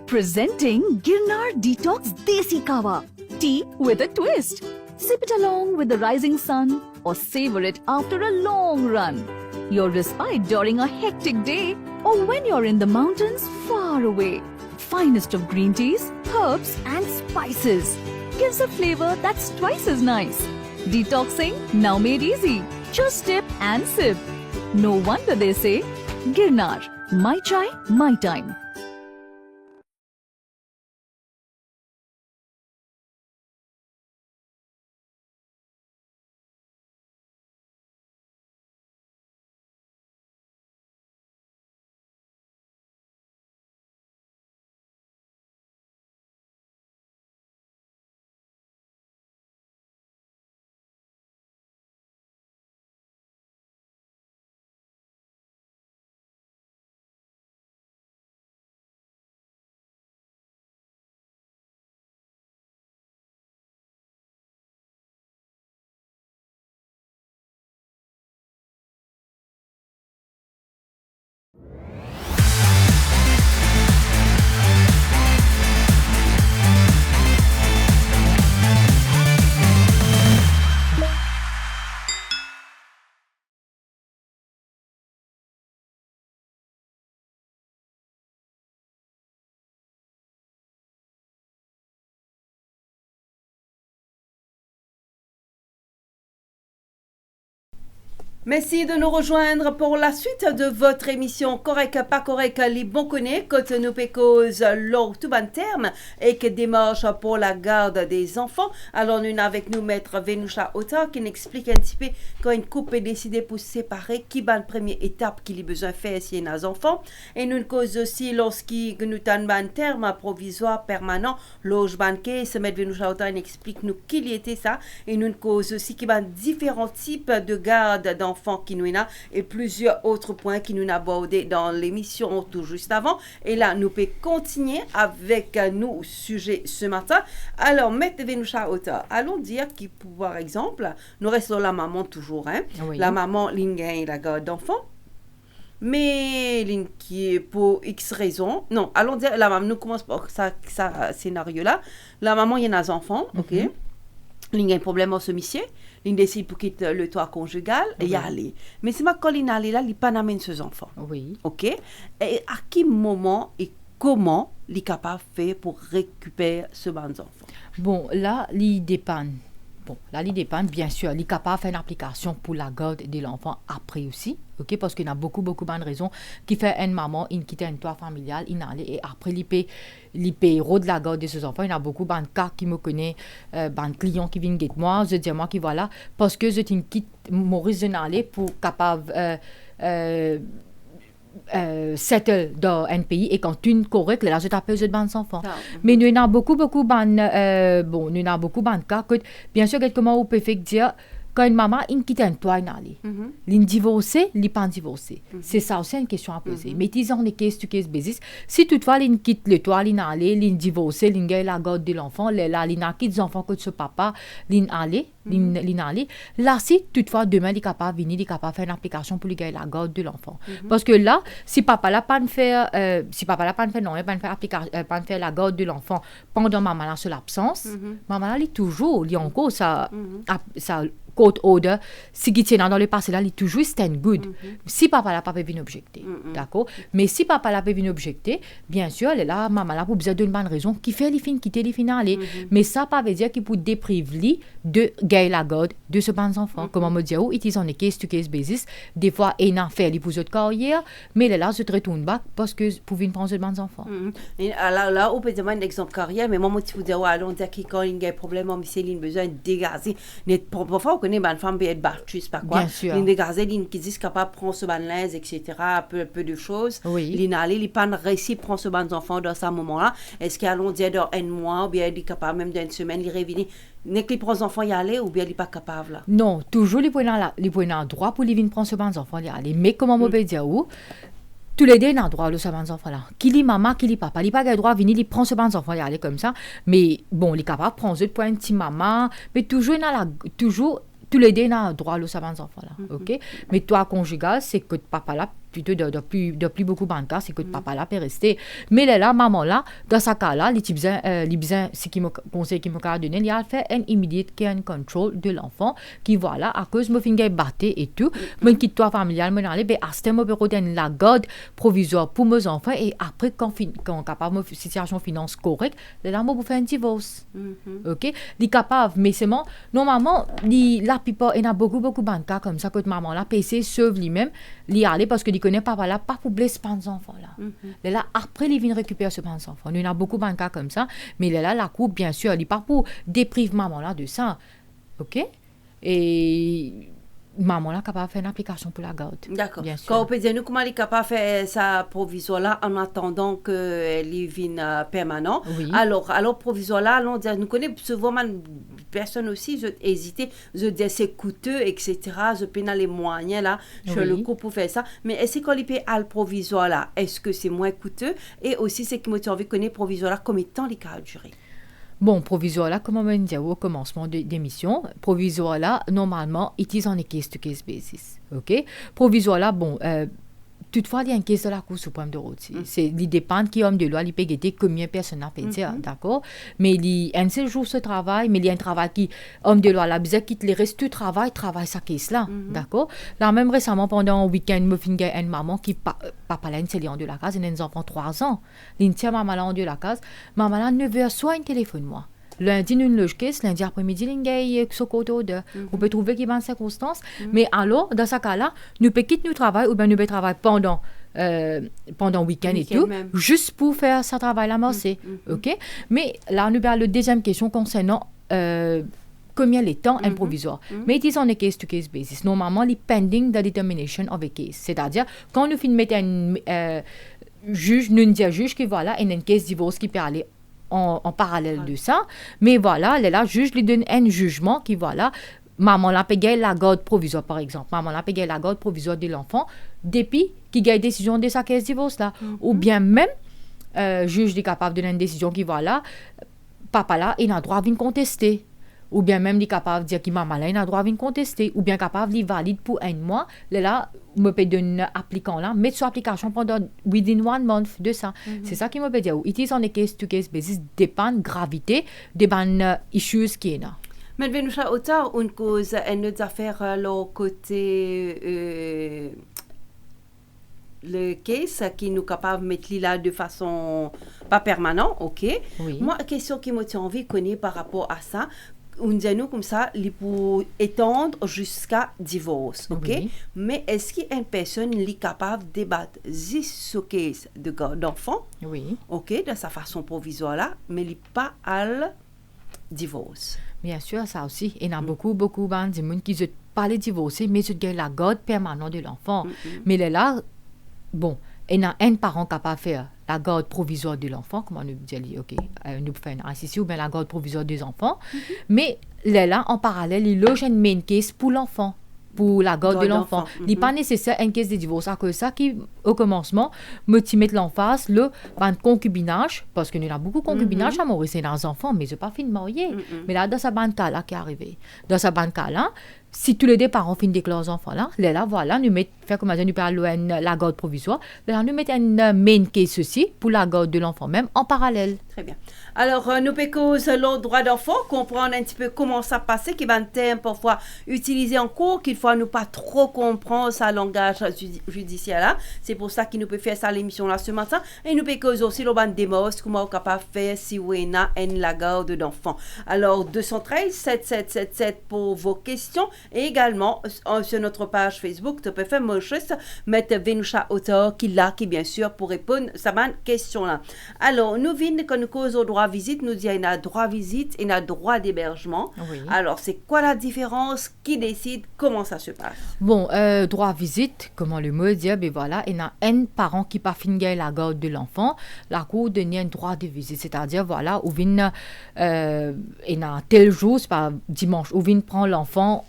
Presenting Girnar Detox Desi Kawa. Tea with a twist. Sip it along with the rising sun or savor it after a long run. Your respite during a hectic day or when you're in the mountains far away. Finest of green teas, herbs and spices. Gives a flavor that's twice as nice. Detoxing now made easy. Just dip and sip. No wonder they say, Girnar, my chai, my time. Merci de nous rejoindre pour la suite de votre émission Correct, pas correct, les bons connaît, quand nous cause l'eau tout bon terme et que démarche pour la garde des enfants. Alors, nous avec nous maître Venusha Ota qui nous explique un petit peu quand une couple est décidée pour se séparer, qui va la première étape qu'il a besoin de faire si il y a des enfants. Et nous cause aussi lorsqu'il nous avons un terme provisoire permanent, loge banquet, se mettre Venusha Ota explique nous qu'il y était ça. Et nous cause aussi qu'il y a différents types de garde d'enfants qui nous a et plusieurs autres points qui nous abordés dans l'émission tout juste avant. Et là, nous pouvons continuer avec nos sujets ce matin. Alors, Maître Venusha Ota, allons dire que, par exemple, nous restons la maman toujours, hein? Oui. La maman, l'ingin et la garde d'enfant. Mais qui est pour X raisons. Non, allons dire, la maman, nous commence par ça scénario-là. La maman, il y a des enfants, ok? Il y a un problème en ce monsieur. Il décide pour quitter le toit conjugal et y aller. Mais c'est quand il allé là, il pas n'amène ses enfants. Oui. Ok? Et à quel moment et comment il est capable de faire pour récupérer ce banc d'enfants? Bon, là, il dépend. Bien sûr. Il est capable de faire une application pour la garde de l'enfant après aussi. Ok? Parce qu'il y a beaucoup de bonnes raisons qui fait une maman, il quitte un toit familial, il allait et après, il paye de la garde de ses enfants. Il y a beaucoup de cas qui me connaissent, de clients qui viennent guetter moi, je dis moi qui voilà, parce que je quitte Maurice de aller pour capable settle dans un pays et quand tu es correct, là, je t'appelle de bons enfants. Mais nous avons beaucoup de cas que, bien sûr, comment on peut faire dire, quand une maman quitte un toit, elle divorcée, elle n'est pas divorcée. C'est ça aussi une question à poser. Mais disons les case to case basis. Si toutefois, elle quitte le toit, elle est divorcée, elle gagne la garde de l'enfant, elle quitte les enfants que ce papa, elle là, si toutefois demain, elle est capable de venir, elle est capable de faire une application pour lui gagner la garde de l'enfant. Parce que là, si papa n'a pas fait la garde de l'enfant pendant maman là sur l'absence, maman là, elle est toujours, il y a encore ça court order, si qui tient dans le passé là, il est toujours stand good. Si papa n'a pas pu venir objecter, d'accord? Mais si papa n'a pas venir objecter, bien sûr, elle est là, maman là, pour besoin d'une bonne raison, qui fait les fins, quitter les finales. Mais ça pas veut dire qu'il peut dépriver de gagner la garde de ce bon enfant. Comme on me dit, it is on a case to case basis. Des fois, il a fait les pouces de carrière, mais elle est là, je te retourne back parce que pour venir prendre ce bon enfant. Et là, on peut dire un exemple carrière, mais moi, je vous dis, allons dire que quand il y a un problème, il a besoin de dégager. Parfois, on connaît une femme peut être battue, c'est pas quoi. Bien sûr. Il dégager, il est capable de prendre ce ban linge, etc., peu de choses. Oui. Il n'a pas réussi à prendre ce ban enfant dans ce moment-là. Est-ce qu'allons dire dans un mois, ou bien il est capable, même dans une semaine, il revient. N'est-ce que les prend enfants y aller ou bien il n'est pas capable là? Non, toujours les points droit pour les venir prendre ce ban enfant y aller. Mais comment on peut dire où? Tous les deux ont droit de ce ban enfant là. Qui lit maman, qui lit papa, il n'a pas le droit de venir, il prend ce ban enfant y aller comme ça. Mais bon, il est capable de prendre ce point petit maman, mais toujours tous les deux ont droit de ce ban enfant là. OK? Mais toi conjugal, c'est que papa là plutôt de plus beaucoup de cas, c'est que papa là peut rester. Mais là, maman là, dans ce cas-là, les besoins, ce qui me conseille qui me a donné, il a fait un immediate care and control de l'enfant, qui voilà, à cause de me batté et tout, mais qui toi familial, me aller, à ce moment où la garde provisoire pour mes enfants, et après, quand capable de situation finance correcte, là, moi, vous faire un divorce. OK? Il est capable, mais c'est bon. Normalement, la plupart, il y a beaucoup de cas comme ça, que maman là, PC sauve lui-même, il aller parce que il connaît papa là, pas pour blesser pas enfants là. Là, après, il vient récupérer ce enfant. Il y a beaucoup de cas comme ça, mais là, la coupe, bien sûr, il n'est pas pour dépriver maman là de ça. OK? Et maman là capable de faire une application pour la garde. D'accord. Bien sûr. Quand on peut dire nous comment elle est capable de faire sa provisoire là en attendant que les vienne permanent. Oui. Alors provisoire là, allons dire nous connaissons souvent personne aussi je hésiter, je dis c'est coûteux etc. Je paye les moyens là, je le coût pour faire ça. Mais est-ce qu'on les paye à le provisoire là, est-ce que c'est moins coûteux et aussi c'est qui me envie de connaître provisoire là combien de temps les cas durer? Bon, provisoire là, comme on va dire au commencement de l'émission, provisoire là, normalement, it is on a case-to-case basis. OK? Provisoire là, bon, toutefois, il y a un case de la Cour suprême de Rôti. Il dépend qui homme de loi, il peut guetter combien de personnes à dire, d'accord? Mais il y a un seul jour ce travail, mais il y a un travail qui, homme de loi, la bizarre quitte les restes du travail sa case là, d'accord? Là, même récemment, pendant un week-end, me fin une maman qui, papa là, c'est de la case, il a des enfants 3 ans. Il tient maman là en de la case, maman là, 9h, soit un téléphone, moi. Lundi, nous le caisse, lundi après-midi, il ce côté de. On peut trouver qu'il y a une circonstance. Mais alors, dans ce cas-là, nous pouvons quitter notre travail ou bien nous pouvons travailler pendant le week-end et tout, même. Juste pour faire ce travail-là, OK? Mais là, nous avons la deuxième question concernant combien les temps improvisoires. Mais it is on a case-to-case basis. Normalement, les pending the determination of a case. C'est-à-dire, quand nous finissons de mettre un juge, nous disons juge qui voilà, il y a une case divorce qui peut aller en parallèle de ça, mais voilà, là, juge lui donne un jugement qui, voilà, maman l'a payé la garde provisoire, par exemple. Maman l'a payé la garde provisoire de l'enfant, depuis qu'il y a une décision de sa caisse divorce, là. Ou bien même, juge est capable de donner une décision qui, voilà, papa là, il a le droit de venir contester. ou bien même, il est capable de dire qu'il m'a malin, il a droit de contester, ou bien capable, il valide pour un mois, là, me peut donner applicant là, mettre sur application pendant within 1 month de ça. C'est ça qui me peut dire. It is on a case-to-case basis, dépend de gravité, dépend issues qui est là. Mais Venusha, autant une cause, une autre affaire, le côté, le case qui nous capable de mettre là de façon pas permanente, ok? Oui. Moi, question qui m'a envie de connaître par rapport à ça, on dit nous comme ça, il peut étendre jusqu'à divorce, ok? Oui. Mais est-ce qu'une personne est capable de débattre ce case de garde d'enfant, Oui. ok, de sa façon provisoire là, mais il n'est pas à le divorce? Bien sûr, ça aussi. Il y a beaucoup de gens qui ne pas les divorcer, mais ils ont la garde permanente de l'enfant. Mais là, bon, il y a un parent capable de faire la garde provisoire de l'enfant, comme on nous dit, ok, nous faisons un ici, ou bien la garde provisoire des enfants. Mais là, en parallèle, il loge une main case pour l'enfant, pour la garde de l'enfant. Il n'est pas nécessaire une case de divorce. À cause de ça, qui, au commencement, me met l'emphase, le concubinage, parce qu'il y a beaucoup de concubinage à Maurice et dans les enfants, mais je n'ai pas fini de marier. Mais là, dans ce cas-là qui est arrivé, dans ce cas-là, si tous les deux parents finissent d'éclore leurs enfants là, voilà, nous mettons, comme nous parlons la garde provisoire, là, nous mettons un main case aussi pour la garde de l'enfant même en parallèle. Très bien. Alors, nous pouvons le droit d'enfant, comprendre un petit peu comment ça passe, qui est un terme parfois utilisé en cours, qu'il faut nous pas trop comprendre ça langage judiciaire là. C'est pour ça que nous pouvons faire ça l'émission là ce matin. Et nous pouvons aussi le ban démos, comment on est capable de faire si on a la garde d'enfant. Alors, 213 7777 pour vos questions. Et également, sur notre page Facebook, tu peux faire juste mettre Venusha Autor qui bien sûr pour répondre à cette question là. Alors, nous venons quand nous cause au droit visite, nous disons qu'il y a droit visite et il y a droit d'hébergement. Oui. Alors, c'est quoi la différence? Qui décide? Comment ça se passe? Bon, droit visite, comment le mot dit, ben voilà, il y a un parent qui pas fini la garde de l'enfant, la cour donne un droit de visite, c'est-à-dire, voilà, où vient, il y a tel jour, c'est pas dimanche, où vient prendre l'enfant,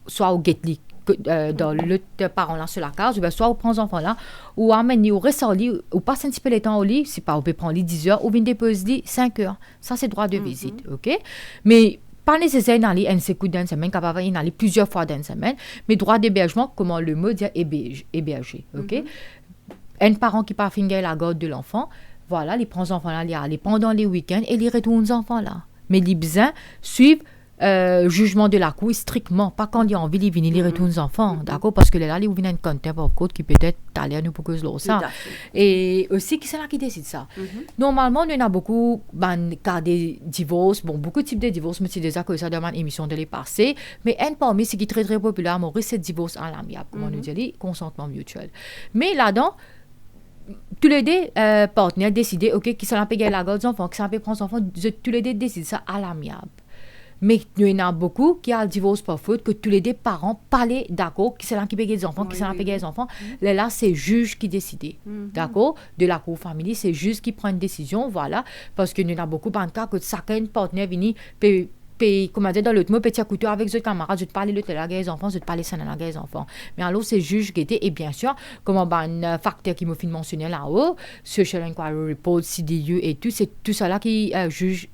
soit au Gately, dans l'autre parent là sur la case, ou bien soit on prend les enfants là, ou amène au reste au lit, ou passe un petit peu le temps au lit, c'est pas, on peut prendre les 10 heures, ou bien dépose lit 5 heures. Ça, c'est droit de visite, ok? Mais pas nécessaire d'aller un coup d'une semaine, capable d'aller plusieurs fois dans une semaine, mais droit d'hébergement, comment le mot dit, héberger, ok? Un parent qui pas fini la garde de l'enfant, voilà, il prend les enfants là, il aller pendant les week-ends et il retourne les enfants là. Mais les besoins suivent jugement de la cour strictement, pas quand il y a envie de venir les retourner les enfants, d'accord? Parce que là, il y a un contempt of court qui peut-être aller à nous pour que ça. Et aussi, qui c'est là qui décide ça? Normalement, il y en a beaucoup de cas de divorce, bon, beaucoup de types de divorce, mais c'est déjà que ça demande une émission de les passer. Mais un parmi ce qui est très très populaire à Maurice, c'est le divorce à l'amiable, comme on nous dit, consentement mutuel. Mais là-dedans, tous les deux partenaires décident, ok, qui s'en payer la garde des enfants, qui s'en prendre son enfant, tous les deux décident ça à l'amiable. Mais il y en a beaucoup qui ont le divorce par faute, que tous les deux parents parlent d'accord, qui s'en payer les enfants, qui s'en payer les enfants. Là, c'est le juge qui décide, d'accord, de la cour familiale, c'est le juge qui prend une décision, voilà, parce qu'il y en a beaucoup de cas que chacun partenaire vient comme on dit dans l'autre mot, petit couteau avec les camarades, je te parle de la guerre des enfants, je te parle de la guerre des enfants. Mais alors, c'est juge qui était, et bien sûr, comme un facteur qui m'a fait mentionner là-haut, Social Inquiry Report, CDU et tout, c'est tout cela qui juge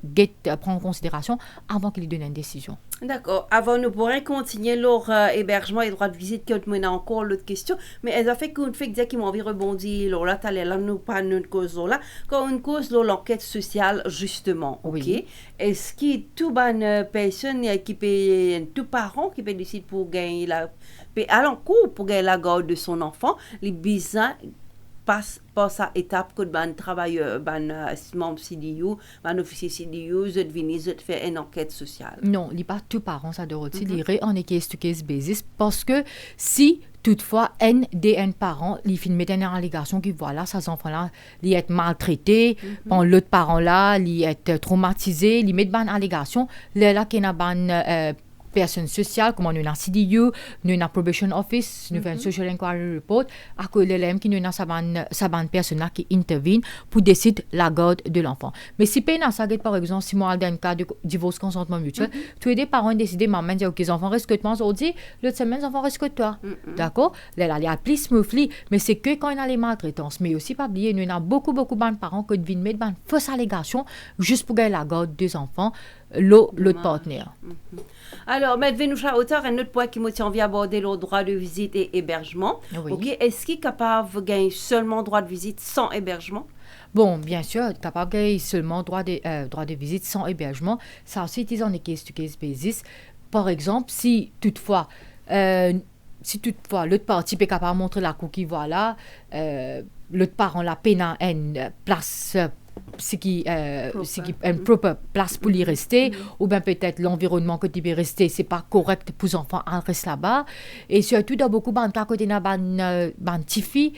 prend en considération avant qu'il donne une décision. D'accord. Avant, nous pourrions continuer leur hébergement et droit de visite, que nous avons encore l'autre question. Mais elle a fait qu'on fait dire qu'ils m'ont envie de rebondir. Là, tu là, nous pas une cause là. Quand une cause, l'enquête sociale, justement. OK? Oui. Est-ce qu'il y a toute bonne personne qui peut, tout parent qui peut décider pour gagner la, à l'encours pour gagner la garde de son enfant, les besoins passe par sa étape que ban travailleur, membre CDU, officier CDU, je venir faire une enquête sociale. Non, il n'y a pas tout parent, ça doit aussi lire en case-to-case basis, parce que si toutefois un parent, il finit mettre une allégation qui voilà, ces enfants-là, ils sont maltraités, l'autre parent-là, ils sont traumatisés, ils mettent une allégation, là qu'il y a une personne sociale, comme nous avons CDU, nous avons probation office, nous avons un social inquiry report, à cause de l'élève qui nous avons sa personne qui intervient pour décider la garde de l'enfant. Mais si par exemple, si moi, dans un cas de divorce consentement mutuel, tous les parents ont décidé, maman dit, ok, les enfants restent que toi, aujourd'hui, l'autre semaine, les enfants restent que toi. D'accord? Là, il y a plus smoothly, mais c'est que quand il y a les maltraitances. Mais aussi, pas oublier, nous avons beaucoup de parents qui viennent mettre une fausse allégation juste pour gagner la garde des enfants. l'autre partenaire. Alors, M. Venusha Auteur, un autre point qui me tient envie d'aborder, le droit de visite et hébergement. Oui. Ok, est-ce qu'il est capable de gagner seulement droit de visite sans hébergement? Bon, bien sûr, capable de gagner seulement droit de visite sans hébergement. Ça aussi, c'est en case-to-case basis. Par exemple, si toutefois, l'autre partie est capable de montrer la cookie, voilà, l'autre parent la peine à une place une proper place pour y rester, ou bien peut-être l'environnement que tu peux rester, c'est pas correct pour les enfants, en reste là-bas. Et surtout, dans beaucoup de cas, côté na ban tifi,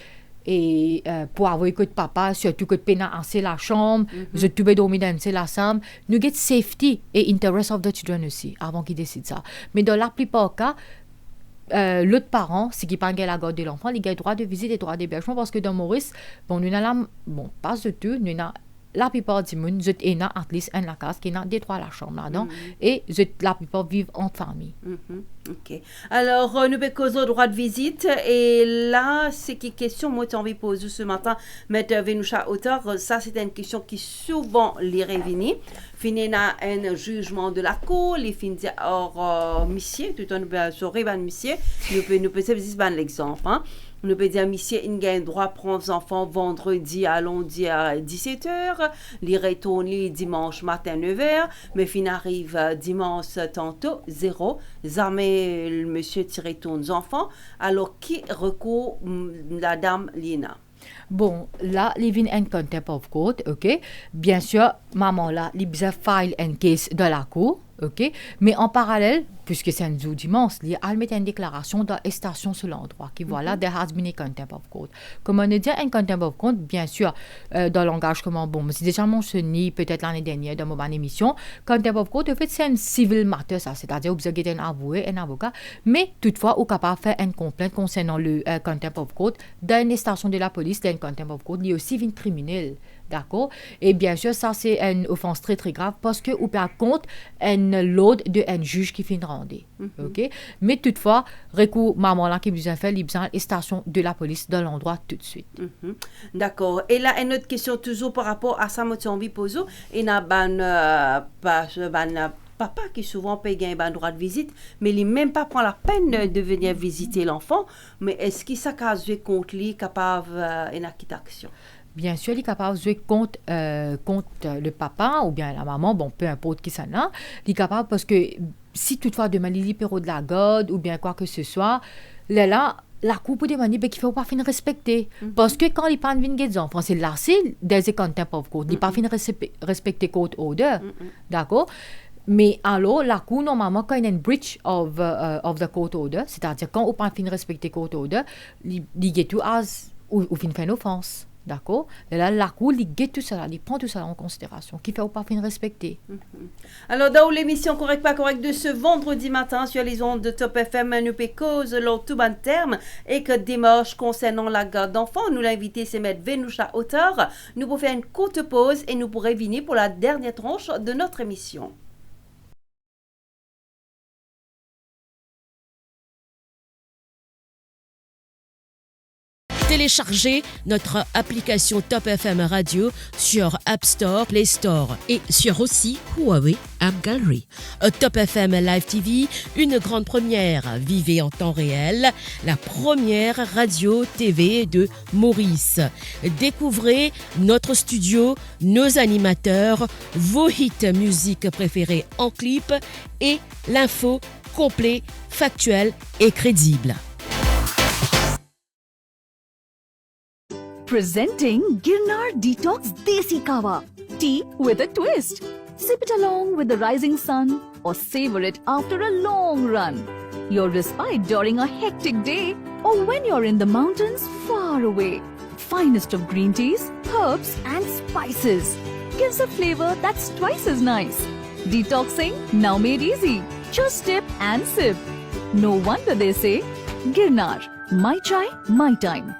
et pour avoir que papa, surtout que pena assez la chambre, je tu peux dormir dans la chambre, nous get safety et interest of the children aussi, avant qu'ils décident ça. Mais dans la plupart des cas, l'autre parent, c'est qui pas la garde de l'enfant, il a droit de visite et droit d'hébergement parce que dans Maurice, bon, nous n'avons pas de tout, nous n'avons la plupart du monde, je suis at least un la case qui a des trois la chambre là-dedans et la plupart vivent en famille. Ok. Alors, nous avons causé droit de visite et là, c'est qui question, moi, j'ai envie de poser ce matin, M. Venusha Auteur, ça, c'est une question qui souvent les réunit. Fini na un jugement de la cour, les fins dire or monsieur, tout en saurait ban monsieur, nous peut dire l'exemple, hein. Nous peut dire monsieur il gagne droit prendre les enfants vendredi à lundi à 17h, les retourner dimanche matin 9h, mais fin arrive dimanche tantôt 0, jamais le monsieur tiré les enfants, alors qui recourt la dame Lina? Bon, là, living in contempt of court, ok. Bien sûr, maman là, il besoin file un case de la cour, ok. Mais en parallèle, puisque c'est un jour dimanche, il a mis une déclaration dans la station sur l'endroit qui voilà, there has been a contempt of court. Comme on dit un contempt of court, bien sûr, dans le langage comment bon, c'est déjà mentionné peut-être l'année dernière dans mon émission, contempt of court, en fait, c'est un civil matter, ça, c'est-à-dire vous avez un avoué, un avocat, mais toutefois, vous capable de faire une complainte concernant le contempt of court dans une station de la police, dans un contempt of court, il y a aussi une criminelle. D'accord? Et bien sûr, ça, c'est une offense très, très grave parce que, ou par contre, un load de un juge qui finit rendre. OK? Mais toutefois, recours, maman là qui besoin faire, il besoin une station de la police dans l'endroit tout de suite. D'accord. Et là, une autre question toujours par rapport à ça, moi, j'ai envie de poser. Il y a papa qui souvent paye un droit de visite, mais il même pas prend la peine de venir visiter l'enfant. Mais est-ce qu'il s'est contre lui capable d'une action? Bien sûr, il est capable de jouer contre le papa ou bien la maman, bon, peu importe qui ça n'a. Il est capable parce que si toutefois demain il est libéré de la garde ou bien quoi que ce soit, là, la cour peut demander qu'il ne faut pas finir respecter. Parce que quand il parle de des enfants, c'est là, c'est des contempt of court. Il ne faut pas finir respecter court order. D'accord? Mais alors, la cour, normalement, quand il y a une breach of the court order, c'est-à-dire quand on ne pas finir respecter court order, il get to us ou finit faire une offense. D'accord? Et là, la cour, il get tout ça, il prend tout ça en considération, qui fait ou pas finir respecter. Alors, dans l'émission Correct pas correct de ce vendredi matin sur les ondes de Top FM, nous peut cause leur tout bon terme et que démarche concernant la garde d'enfants. Nous l'invité, c'est M. Venusha Auteur. Nous pourrons faire une courte pause et nous pourrons venir pour la dernière tranche de notre émission. Téléchargez notre application Top FM Radio sur App Store, Play Store et sur aussi Huawei App Gallery. Top FM Live TV, une grande première. Vivez en temps réel la première radio TV de Maurice. Découvrez notre studio, nos animateurs, vos hits musique préférés en clip et l'info complet, factuelle et crédible. Presenting Girnar Detox Desi Kawa. Tea with a twist. Sip it along with the rising sun or savor it after a long run. Your respite during a hectic day or when you're in the mountains far away. Finest of green teas, herbs and spices. Gives a flavor that's twice as nice. Detoxing now made easy. Just dip and sip. No wonder they say, Girnar, my chai, my time.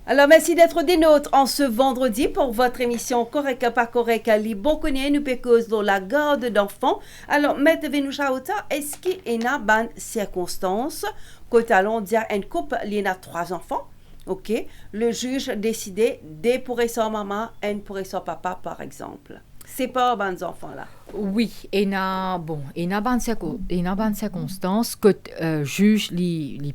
Alors, merci d'être des nôtres en ce vendredi pour votre émission Correct pas correct. Les bons connaît nous pécose dans la garde d'enfants. Alors, Maître Venouchauta, est-ce qu'il y a une circonstance que allons dire un couple, il y a 3 enfants? OK. Le juge décidait des pour sa maman, un pour son papa, par exemple. C'est pas bons enfants là. Oui, il y a bonne circonstance que juge li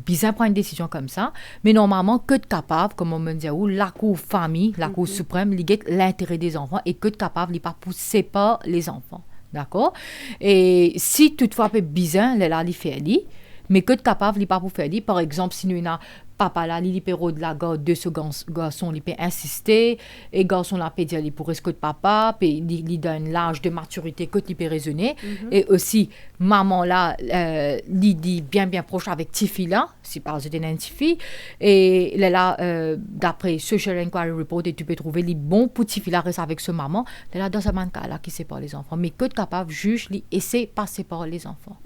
bizarre prend une décision comme ça, mais normalement que capable comme on me dit ou la cour famille, la cour suprême li get l'intérêt des enfants et que capable li pas pousser pas les enfants. D'accord? Et si toutefois peut bizarre là li fait li, mais que capable li pas pour faire li, par exemple si nous a papa là, li péro de la garde de ce garçon, il peut insister, et garçon là peut dire il pourrait ce que papa, puis il donne l'âge de maturité que il peut raisonner, et aussi maman là, il dit bien proche avec Tiffy là, si par exemple une Tiffy, et là d'après Social Inquiry Report, et tu peux trouver les bons pour Tiffy là reste avec ce maman, là dans ce cas là qui sépare les enfants, mais que capable juge li essaie pas séparer les enfants.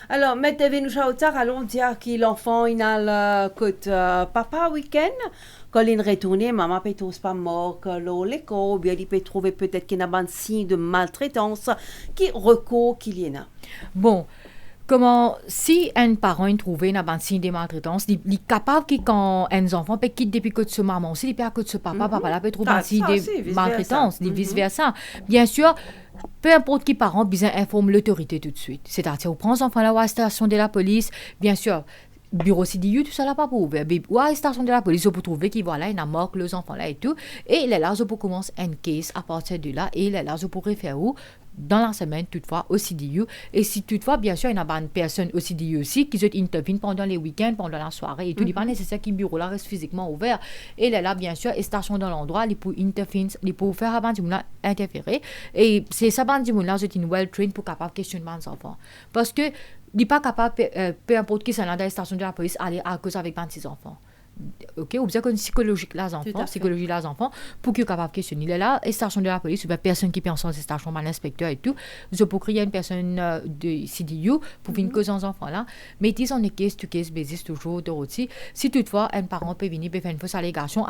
Alors, Maître Venouchauta, allons dire que l'enfant il a le côté papa week-end. Quand il retourne, maman peut tous pas mort que l'école, ou bien il peut trouver peut-être qu'il y a un signe de maltraitance qui recourt qu'il y en a. Bon, comment si un parent trouve un signe de maltraitance, il est capable que quand un enfant peut quitter depuis que ce maman aussi, il peut que ce papa là peut trouver un signe de maltraitance, vice versa. Bien sûr. Peu importe qui parent, bien informe l'autorité tout de suite. C'est-à-dire, on prend les enfants là à la station de la police, bien sûr, bureau CDU, tout ça là pas pour ouvrir. Ou à la station de la police, on peut trouver qu'il voilà, il y a mort les enfants là et tout. Et là, on peut commencer un case à partir de là. Et là, on peut référer dans la semaine, toutefois, au CDU. Et si toutefois, bien sûr, il y a une personne au CDU aussi qui interviennent pendant les week-ends, pendant la soirée et tout. Il n'est pas nécessaire que le bureau là reste physiquement ouvert. Et là, bien sûr, les stations dans l'endroit, ils peuvent intervenir, ils peuvent faire avant du monde interférer. Et c'est ça, du monde là, c'est une well-trained pour capable questionner les enfants. Parce que, il n'est pas capable, peu importe qui s'en a dans les stations de la police, aller à cause avec 26 enfants. OK, ou bien qu'on psychologique les enfants pour qu'ils soient capables de questionner. Il est là, les stations de la police, ou personne qui pense en ces stations, l'inspecteur et tout, je peux créer une personne de CDU pour venir causer aux enfants là. Mais ils ont des case to case basis toujours de aussi. Si toutefois un parent peut venir faire une fausse allégation,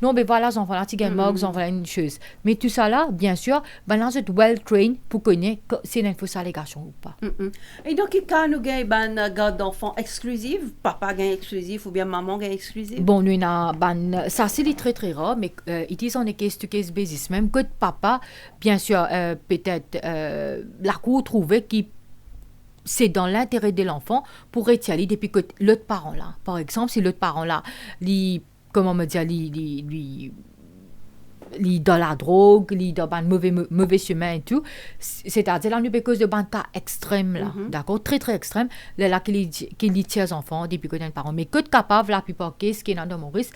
non, mais voilà, les enfants là, ils gagnent mort, ils ont une chose. Mais tout ça là, bien sûr, là, c'est well trained pour connaître si c'est une fausse allégation ou pas. Et donc, quand nous gagnons une garde d'enfants exclusive, papa gagne exclusif ou bien maman gagne exclusive? Bon, nous ça c'est très très rare, mais ils ont des case-to-case basis. Même que papa, bien sûr, peut-être la cour trouvait que c'est dans l'intérêt de l'enfant pour retirer depuis que l'autre parent là. Par exemple, si l'autre parent là, comment me dire, dans la drogue, dans un mauvais chemin et tout, c'est-à-dire là, nous cause de cas extrêmes là, d'accord, très très extrêmes, là qu'il tient les enfants depuis que les parents, mais que de capable la plupart des cas qui est dans Maurice,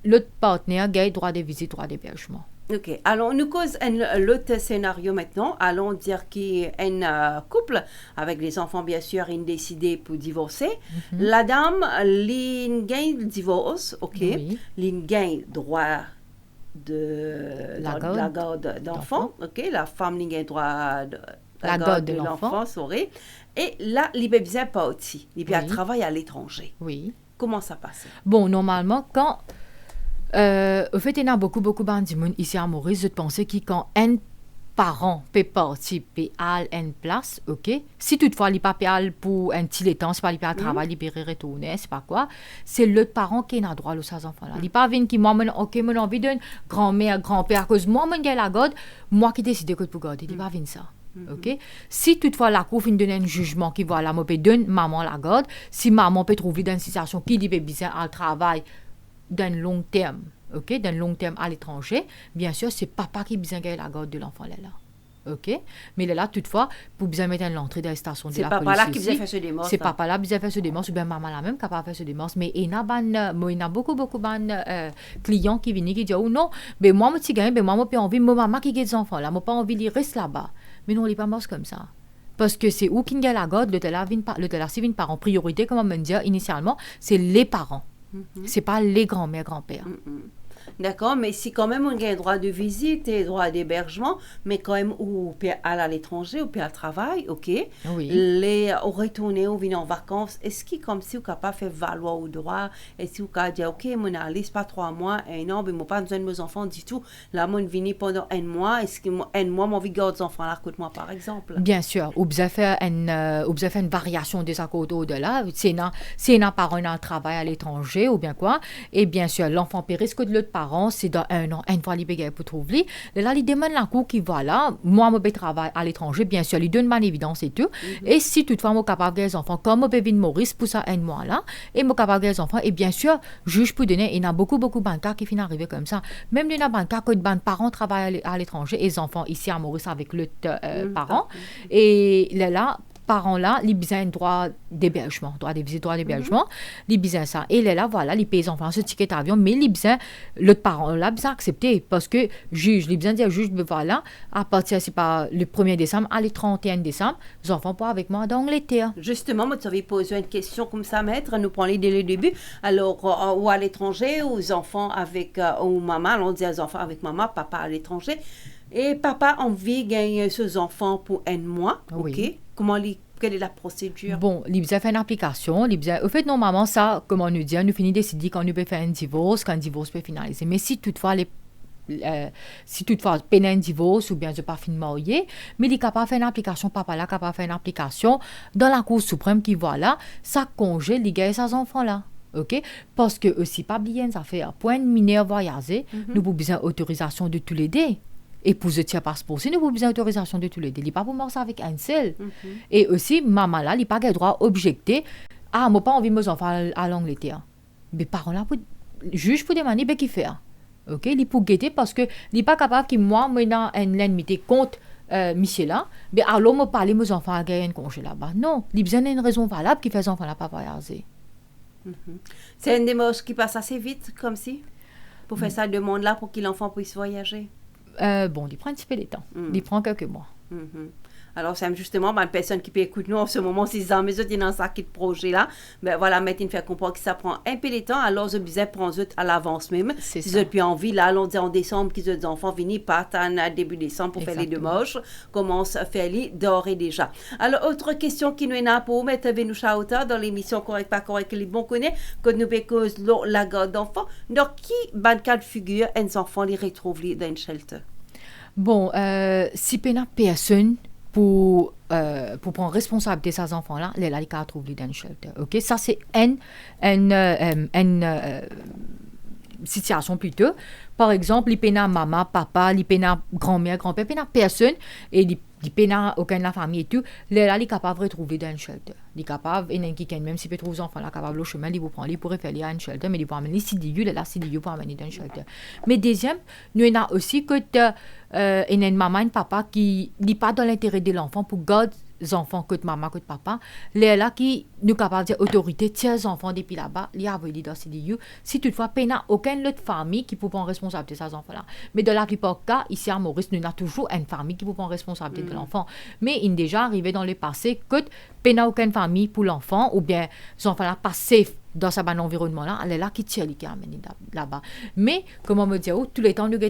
l'autre partenaire gagne droit de visite, droit d'hébergement. OK. Alors, nous cause l'autre scénario maintenant. Allons dire qu'il y a un couple avec les enfants, bien sûr, ils ont décidé pour divorcer. La dame, elle gagne le divorce, OK. Oui. Elle gagne droit de la garde d'enfants, OK. La femme n'a droit de la garde de l'enfant, sorry. Et là, il peut bien partir. Il peut travailler à l'étranger. Oui. Comment ça passe? Bon, normalement, quand au fait, il y a beaucoup de monde ici à Maurice, je pensais que quand un parent peut partir, peut aller à une place, OK? Si toutefois, il n'y a pas pour un petit temps, c'est pas il peut travailler, il peut retourner, c'est pas quoi, c'est l'autre parent qui a droit à ces enfants-là. Il n'y a pas qui moi, OK, mon envie d'une grand-mère, grand-père, à cause moi, j'ai la garde, moi qui décide que pour garder, il n'y a pas ça. OK? Si toutefois la cour donne un jugement qui voilà, moi peut donner maman la garde, si maman peut trouver dans une situation qui dit bien à travail d'un long terme, OK, d'un long terme à l'étranger, bien sûr, c'est papa qui besoin de la garde de l'enfant là. OK? Mais là, toutefois, pour bien mettre l'entrée dans la station de la police. C'est papa là qui besoin faire ce démarche. C'est papa là qui besoin faire ce démarche, ou bien maman là même capable de faire ce démarche. Mais il y a beaucoup de clients qui viennent qui disent oh non, mais moi, je gagne, mais moi, j'ai envie, ma maman qui a des enfants là, moi, pas envie de rester là-bas. Mais non, il n'est pas mort comme ça. Parce que c'est où qui gagne la garde, le téléphone par en priorité, comme on me dit initialement, c'est les parents. C'est pas les grands-mères, grands-pères. D'accord, mais si quand même on a droit de visite et droit d'hébergement, mais quand même, ou peut aller à l'étranger, ou peut aller travail, ok. Oui. Les retourner ou venir en vacances, est-ce qu'il comme si vous n'avez pas fait valoir au droit, est-ce que vous avez dit, ok, mon allez, pas 3 mois, un an, mais moi pas besoin de mes enfants du tout. Là, moi, je viens pendant un mois, est-ce que un mois, mon vie garde des enfants là, écoute-moi, par exemple. Bien sûr, vous avez fait une variation des accords au-delà. C'est un parent qui travaille à l'étranger ou bien quoi. Et bien sûr, l'enfant peut risquer de l'autre parent, c'est dans un an, une fois libéré pour trouver. Là, il demande la cour qui voilà, moi, je travaille à l'étranger, bien sûr, il donne mon évidence et tout. Et si toutefois, je suis capable de les enfants, comme je peux venir Maurice pour ça un mois là, et je suis capable de les enfants, et bien sûr, juge pour donner, il y a beaucoup de banques qui finissent arriver comme ça. Même les banques que les parents travaillent à l'étranger, et les enfants ici à Maurice avec l'autre parent. Et là, parents-là, ils ont besoin de droit d'hébergement, droit de visite, droit d'hébergement, ils ont besoin ça. Et là, voilà, ils payent les enfants ce ticket d'avion, mais ils ont besoin, l'autre parent-là, besoin d'accepter, parce que juge, ils ont besoin de dire, juge, voilà, à partir, c'est pas le 1er décembre, à le 31 décembre, les enfants pas avec moi dans l'Angleterre. Justement, moi, tu avais posé une question comme ça, maître, nous parler dès le début. Alors, ou à l'étranger, aux enfants avec, ou maman, on dit aux enfants avec maman, papa à l'étranger. Et papa a envie de gagner ses enfants pour un mois, Oui. OK? Quelle est la procédure? Bon, ils ont fait une application. Au fait, normalement, ça, comme on nous dit, nous finissons de décider quand nous peut faire un divorce, quand un divorce peut finaliser. Mais si toutefois, peine un divorce ou bien je pas fin de marier, mais il est capable de faire une application, papa là, capable de faire une application dans la Cour suprême qui voilà, ça congé les gars et ses enfants-là. OK? Parce que aussi, pas bien, ça fait un point de mineur voyager, nous avons besoin d'autorisation de tous les deux. Et pour ce tiers passeport, si nous avons besoin d'autorisation de tous les deux, il n'est pas pour morcer avec un seul. Et aussi, maman là, il n'a pas le droit d'objecter. Ah, moi, pas envie de mes enfants à l'Angleterre. Mais parents là, juge pour demander, ben, qui fait? OK? Il est pour guetter parce qu'il n'est pas capable que moi, maintenant, une limité contre monsieur là, mais alors, me parler mes enfants à gagner un congé là-bas. Non, il a besoin d'une raison valable qui fait les enfants là pas voyager. C'est une démarche qui passe assez vite, comme si, pour faire ça demande là pour que l'enfant puisse voyager. Bon, il prend un petit peu de temps. Il prend quelques mois. Alors, c'est justement une personne qui peut écouter nous en ce moment, si mais ils ont dans ça qui projet là, ben voilà, mettre une fait comprendre que ça prend un peu de temps, alors je disais prendre à l'avance même. C'est si ça. vous avez envie, là, on dit en décembre qu'ils ont des enfants venus partent en début décembre pour faire les démarches, commence à faire les d'ores et déjà. Alors, autre question qui nous est là pour mettre nous chauta dans l'émission Correct pas correct, les bons connaît, que nous cause la garde d'enfants. Donc, qui, ban cas de figure, un enfant les retrouve dans un shelter? Bon, si pena personne pour prendre responsabilité de ces enfants-là, les là, ils peuvent trouver dans le shelter. OK? Ça, c'est une situation plutôt. Par exemple, il pena maman, papa, il pena grand-mère, grand-père, il pena personne, et il pena aucun de la famille et tout, les là, il est capable de retrouver dans le shelter. Il est capable, et même s'il peut trouver les enfants là, capable, le chemin, il vous prend, il pourrait faire à un shelter, mais il peut amener CDU, là, CDU pour amener dans le shelter. Mais deuxième, nous avons aussi que une maman, un papa qui n'est pas dans l'intérêt de l'enfant pour garder les enfants que maman, que papa, les là qui nous capable de dire autorité, tiens les enfants depuis là-bas, il y a dans CDU, si toutefois, il n'y a aucune autre famille qui peut prendre responsabilité de ces enfants-là. Mais dans la plupart des cas, ici à Maurice, nous avons toujours une famille qui peut prendre responsabilité de l'enfant. Mais il est déjà arrivé dans le passé que il n'y a aucune famille pour l'enfant, ou bien les enfants là pas safe dans ce bon environnement-là, elle est là qui tire, qui amène là-bas. Mais, comme on me dit, tout le temps, nous avons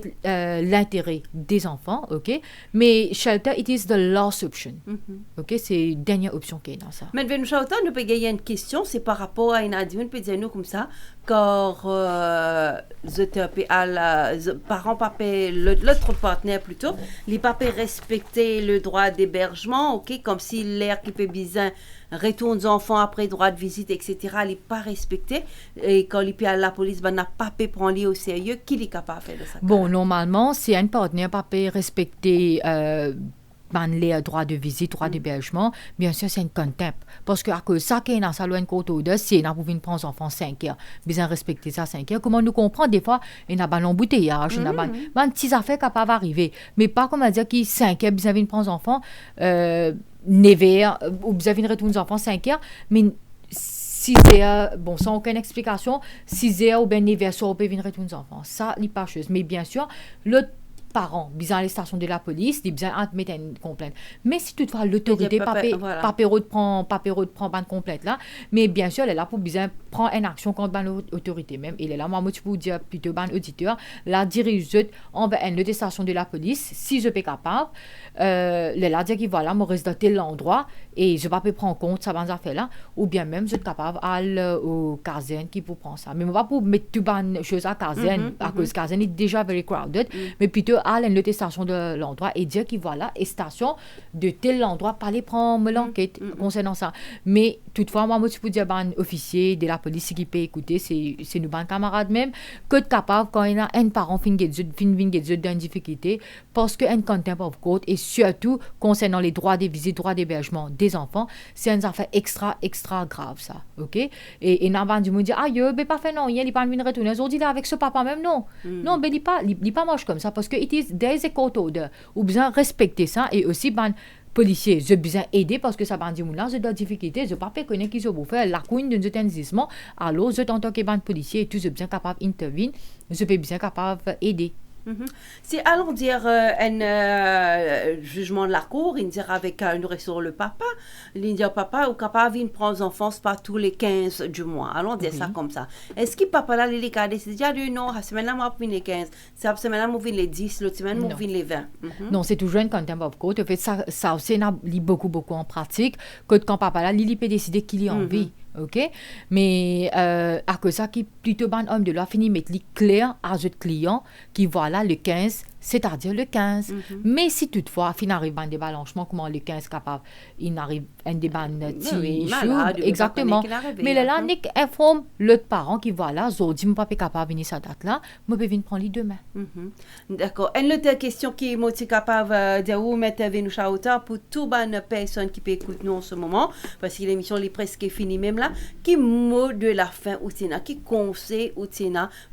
l'intérêt des enfants, OK? Mais shelter, it is the last option. OK? C'est la dernière option qui est dans ça. Mais nous chauta, nous peut gagner une question, c'est par rapport à une adulte, peut dire nous comme ça, car parents papa l'autre partenaire plutôt, les papas respecter le droit d'hébergement, OK, comme si l'air qui peut bizarre retourne aux enfants après droit de visite, etc., il n'est pas respecté. Et quand il peut à la police, n'a pas pu prendre au sérieux, qui est capable de faire de ça? Bon, normalement, si un partenaire pas respecter les droits de visite, droits d'hébergement, bien sûr, c'est un contempt. Parce que à cause ça, qui est dans sa loi de côte de si on a voulu prendre les enfants 5 heures, bien respecter ça 5 heures. Comment nous comprendre, des fois, il y a un embouteillage, il y a des petites affaires qui peuvent arriver. Mais pas comme à dire qu'il 5 heures, bien prendre les enfants, 9 heures, ou bien retourner les enfants 5 heures, mais 6 heures, bon, sans aucune explication, 6 heures ou bien 9 heures, on peut venir retourner les enfants. Ça, n'est pas chose. Mais bien sûr, l'autre parent, bizarre les stations de la police, ils bizarre mettre une complainte. Mais si toutefois l'autorité papéro de prend ban complète là, mais bien sûr elle est là pour bizarre prendre une action contre ban autorité même. Il est là, moi tu peux dire plutôt ban auditeur, la dirige envers une station de la police, si je peux capable, les là dire que voilà, moi reste dans tel endroit et je ne vais pas prendre en compte ça dans affaire là, ou bien même je suis capable d'aller au caserne qui pour prendre ça. Mais je ne vais pas pour mettre tout ban chose à caserne, à cause caserne est déjà very crowded, mais plutôt aller une station de l'endroit et dire que voilà, et station de tel endroit, pas les prendre l'enquête concernant ça. Mais toutefois, moi tu peux dire ban officier de la police qui peut écouter, c'est nous ban camarades même, que de capable quand il y a un parent fin d'une difficulté parce que un contempt of court et surtout concernant les droits des visites, droits d'hébergement des enfants, c'est une affaire extra grave ça, ok? Et n'avant du monde dit ah yo ben pas fait non, il pas venir retourner aujourd'hui là avec ce papa même non, non ben il pas moche comme ça parce que there is a court order ou besoin respecter ça et aussi ban policier, je besoin aider parce que ça va dire là, je dois difficulté, je pas connaître qui se peut faire la couine d'un établissement, alors je en tant que ban policier et tout je besoin capable intervenir, je peux besoin capable aider. Si allons dire un jugement de la cour, il dira avec nous restons le papa, il dit papa ou capable de prendre les enfants pas tous les 15 du mois. Allons dire ça comme ça. Est-ce que papa là il a décidé de non, la semaine là moi vient les 15, cette semaine là moi vient les 10, l'autre semaine moi vient les 20. Non, c'est toujours un contempt of court. En fait ça aussi on a beaucoup en pratique que quand papa là il peut décider qu'il y a envie. OK, mais à cause ça qui plutôt ban homme de loi fini mettre les clair à notre client qui voilà le 15 c'est-à-dire le 15. Mais si toutefois fin arrive un débalancement comment le 15 capable il arrive un débat exactement mais là Nick informe l'autre parent qui voilà aujourd'hui mon papa capable venir cette date là moi peux venir prendre les demain. D'accord. Une autre question qui est capable de vous mettre nous à hauteur pour toute bonne personne qui peut écouter nous en ce moment parce que l'émission est presque finie même là qui mot de la fin ou qui conseil ou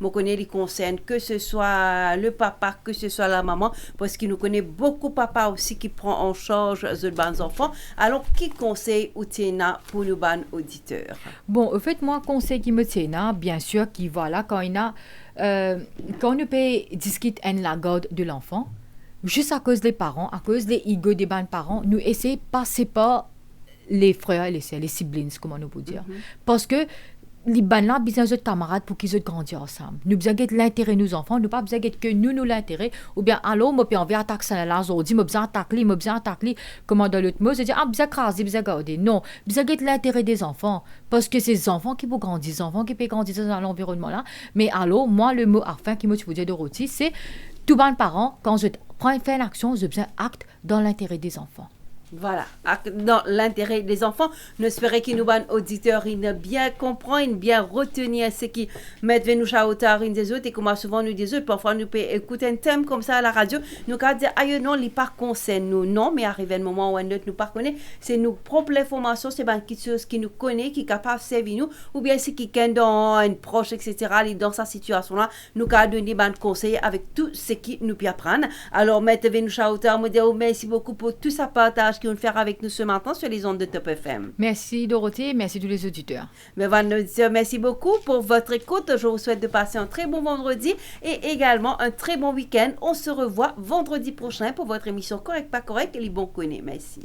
moi connais les concerne que ce soit le papa que ce soit la maman parce qu'il nous connaît beaucoup papa aussi qui prend en charge les bons enfants alors qui conseille ou pour nos bons auditeurs. Bon, en fait moi conseil qui me tient bien sûr qui voilà quand il a quand on peut discuter la garde de l'enfant juste à cause des parents à cause des ego des bons parents nous essayons de passer par les frères et les sœurs, les siblings, comment on peut dire. Parce que les bannes là, besoin de camarades pour qu'ils grandissent ensemble. Nous besoin de l'intérêt de nos enfants, nous pas besoin que nous l'intérêt. Ou bien, alors, moi, puis on vient attaquer ça là, aujourd'hui, moi, besoin attaquer, comment dans l'autre mot, je dis, besoin craser, besoin garder. Non, besoin de l'intérêt des enfants. Parce que c'est les enfants qui vont grandir, les enfants qui peuvent grandir dans l'environnement là. Mais alors, moi, le mot enfin qui me tu peux dire de Dorothy, c'est tout bon parent, quand je prends faire une action, je besoin acte dans l'intérêt des enfants. Voilà, dans l'intérêt des enfants, nous espérons que nos auditeurs ils bien comprennent, bien retenir ce qui mettent nous à hauteur des autres et comme souvent nous disons, parfois nous pouvons écouter un thème comme ça à la radio, nous pouvons dire aïe non, il pas concerne nous, non, mais arrive un moment où un autre nous pas connaît, c'est nos propres informations, c'est quelque chose qui nous connaît, qui est capable de servir nous, ou bien c'est qui est dans une proche, etc., dans sa situation là, nous pouvons donner des conseils avec tout ce qui nous peut apprendre. Alors mettez nous à hauteur, me dire merci beaucoup pour tout ça partage qui vont faire avec nous ce matin sur les ondes de Top FM. Merci Dorothée, merci tous les auditeurs. Merci beaucoup pour votre écoute. Je vous souhaite de passer un très bon vendredi et également un très bon week-end. On se revoit vendredi prochain pour votre émission Correct pas correct et les bons connaît. Merci.